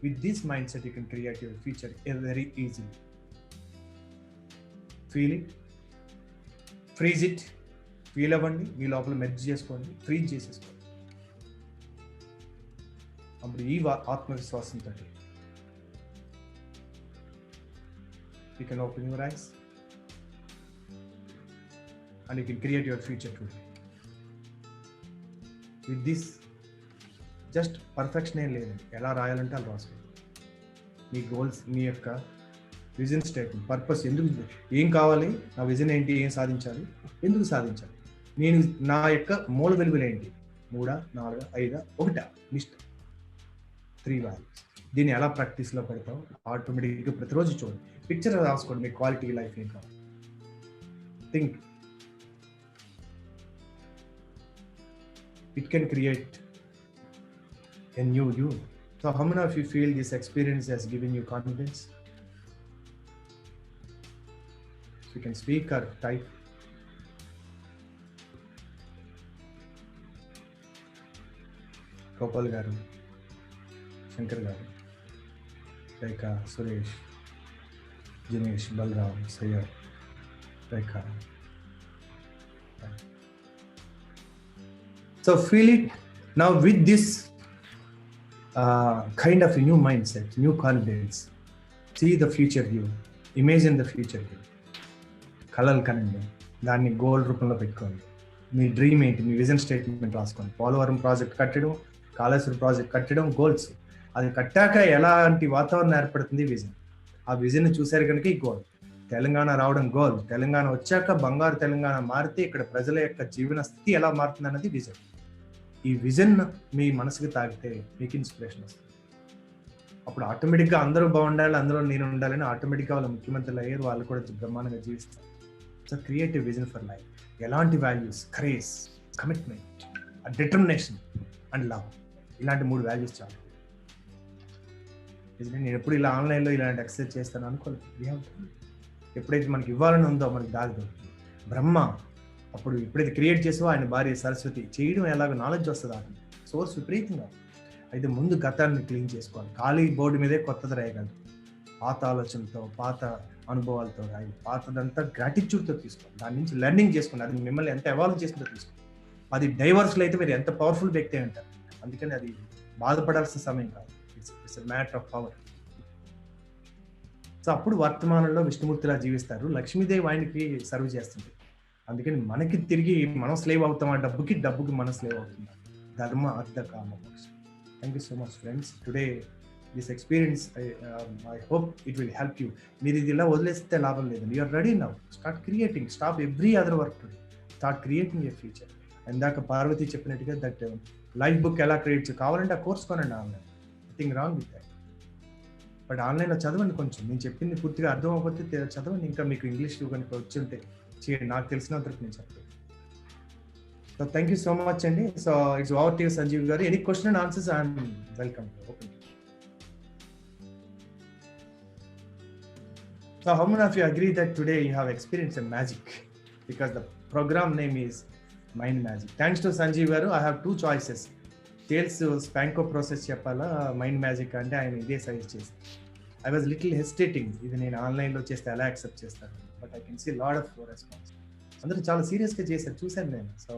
With this mind set you can create your future very easily. Feel it, freeze it. Feel అవ్వండి, మీ లోపల merge చేసుకోండి, freeze చేసేసుకోండి. అప్పుడు ఈ ఆత్మవిశ్వాసంతో you can open your eyes and you can create your future today. With this, just perfection ఏం లేదు, ఎలా రాయాలంటే అలా రాసుకోండి. మీ గోల్స్, మీ యొక్క విజన్ స్టేట్మెంట్, పర్పస్, ఎందుకు, ఏం కావాలి, నా విజన్ ఏంటి, ఏం సాధించాలి, ఎందుకు సాధించాలి, నేను నా యొక్క మూల విలువలు ఏంటి, 3, 4, 5, 1 లిస్ట్, 3 వాల్యూస్. దీన్ని ఎలా ప్రాక్టీస్లో పెడతాం, ఆటోమేటిక్గా ప్రతిరోజు చూడండి, పిక్చర్ రాసుకోండి, మీ క్వాలిటీ లైఫ్ ఏం కావాలి. Think, it can create a new you. So how many of you feel this experience has given you confidence? You can speak or type. Gopal garu, Shankar గారు, రేఖ, సురేష్, జినేష్, బలరామ్, సయ్యద్, రేఖ. So feel it now with this kind of a new mindset, new confidence. See the future you, imagine the future you. కలలు కనండి, దాన్ని goal రూపంలో పెట్టుకోండి. మీ dream ఏంటి, మీ vision statement రాసుకోండి. Polavaram project కట్టడం, Kaleshwaram project కట్టడం గోల్స్. అది కట్టాక ఎలాంటి వాతావరణం ఏర్పడుతుంది, విజన్. ఆ విజన్ చూశారు కనుక ఈ గోల్. తెలంగాణ రావడం గోల్. తెలంగాణ వచ్చాక బంగారు తెలంగాణ మారితే ఇక్కడ ప్రజల యొక్క జీవన స్థితి ఎలా మారుతుంది అన్నది విజన్. ఈ విజన్ మీ మనసుకి తాగితే మీకు ఇన్స్పిరేషన్ వస్తుంది. అప్పుడు ఆటోమేటిక్గా అందరూ బాగుండాలి, అందరూ నేను ఉండాలని ఆటోమేటిక్గా వాళ్ళు ముఖ్యమంత్రులు అయ్యారు, వాళ్ళు కూడా బ్రహ్మాండంగా జీవిస్తారు. So create a vision for life. ఎలాంటి values, courage, commitment, determination and love, ఇలాంటి 3 వాల్యూస్ చాలు. నేను ఎప్పుడు ఇలా ఆన్లైన్లో ఇలాంటి ఎక్సర్సైజ్ చేస్తాను అనుకోలేదు. ఎప్పుడైతే మనకి ఇవ్వాలని ఉందో మనకి దారి దొరుకుతుంది. బ్రహ్మ అప్పుడు ఎప్పుడైతే క్రియేట్ చేసావో ఆయన భార్య సరస్వతి చేయడం ఎలాగో నాలెడ్జ్ వస్తుంది. అతను సోర్స్ విపరీతంగా. అయితే ముందు గతాన్ని క్లీన్ చేసుకోవాలి. ఖాళీ బోర్డు మీదే కొత్తది రాయగలరు. పాత ఆలోచనతో, పాత అనుభవాలతో రాయి. పాతదంతా గ్రాటిట్యూడ్తో తీసుకోండి. దాని నుంచి లెర్నింగ్ చేసుకోండి. అది మిమ్మల్ని ఎంత ఎవాల్వ్ చేసుకుంటూ తీసుకోండి. అది డైవర్స్లో అయితే మీరు ఎంత పవర్ఫుల్ వ్యక్తి అంటారు. అందుకని అది బాధపడాల్సిన సమయం కాదు. It's a matter of power. So అప్పుడు వర్తమానంలో విష్ణుమూర్తిలా జీవిస్తారు. లక్ష్మీదేవి ఆయనకి సర్వ్ చేస్తుంది. అందుకని మనకి తిరిగి మనం స్లేవ్ అవుతాం. ఆ డబ్బుకి మన స్లేవ్ అవుతుంది. ధర్మ, అర్థ, కామ, మోక్ష. Thank you so much friends. Today this experience I hope it will help you. మీరు ఇది ఇలా వదిలేస్తే లాభం లేదు. You're ready now. Start creating. Stop every other work today. Start creating a future. ఇందాక పార్వతి చెప్పినట్టుగా దట్ లైఫ్ బుక్ ఎలా create కావాలంటే ఆ కోర్స్ కొనండి online. Nothing wrong with that. But ఆన్లైన్లో చదవండి కొంచెం. నేను చెప్పింది పూర్తిగా అర్థం అవ్వకపోతే చదవండి. ఇంకా మీకు ఇంగ్లీష్ కనుక వచ్చి ఉంటే చేయండి. నాకు తెలిసినంతవరకు నేను చెప్పాను. So thank you so much అండి. So it's over to you Sanjeev garu. Any question and answers I'm welcome. Open. So how many of you agree that today you have experienced a magic? Because the program name is Mind Magic. Thanks to Sanjeev garu, I have two choices. Sales Spanko process చెప్పాలా mind magic అంటే ఆయన ఇదే suggest చేశారు. I was little hesitating, ఇది నేను ఆన్లైన్లో చేస్తే ఎలా యాక్సెప్ట్ చేస్తాను. But I can see lot of response. అందరూ చాలా సీరియస్గా చేశారు, చూశాను నేను. సో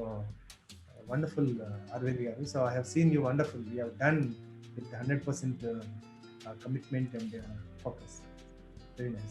వండర్ఫుల్ అరవింద్ గారు. So I have seen you wonderful. You have done with 100% commitment and focus. Very nice.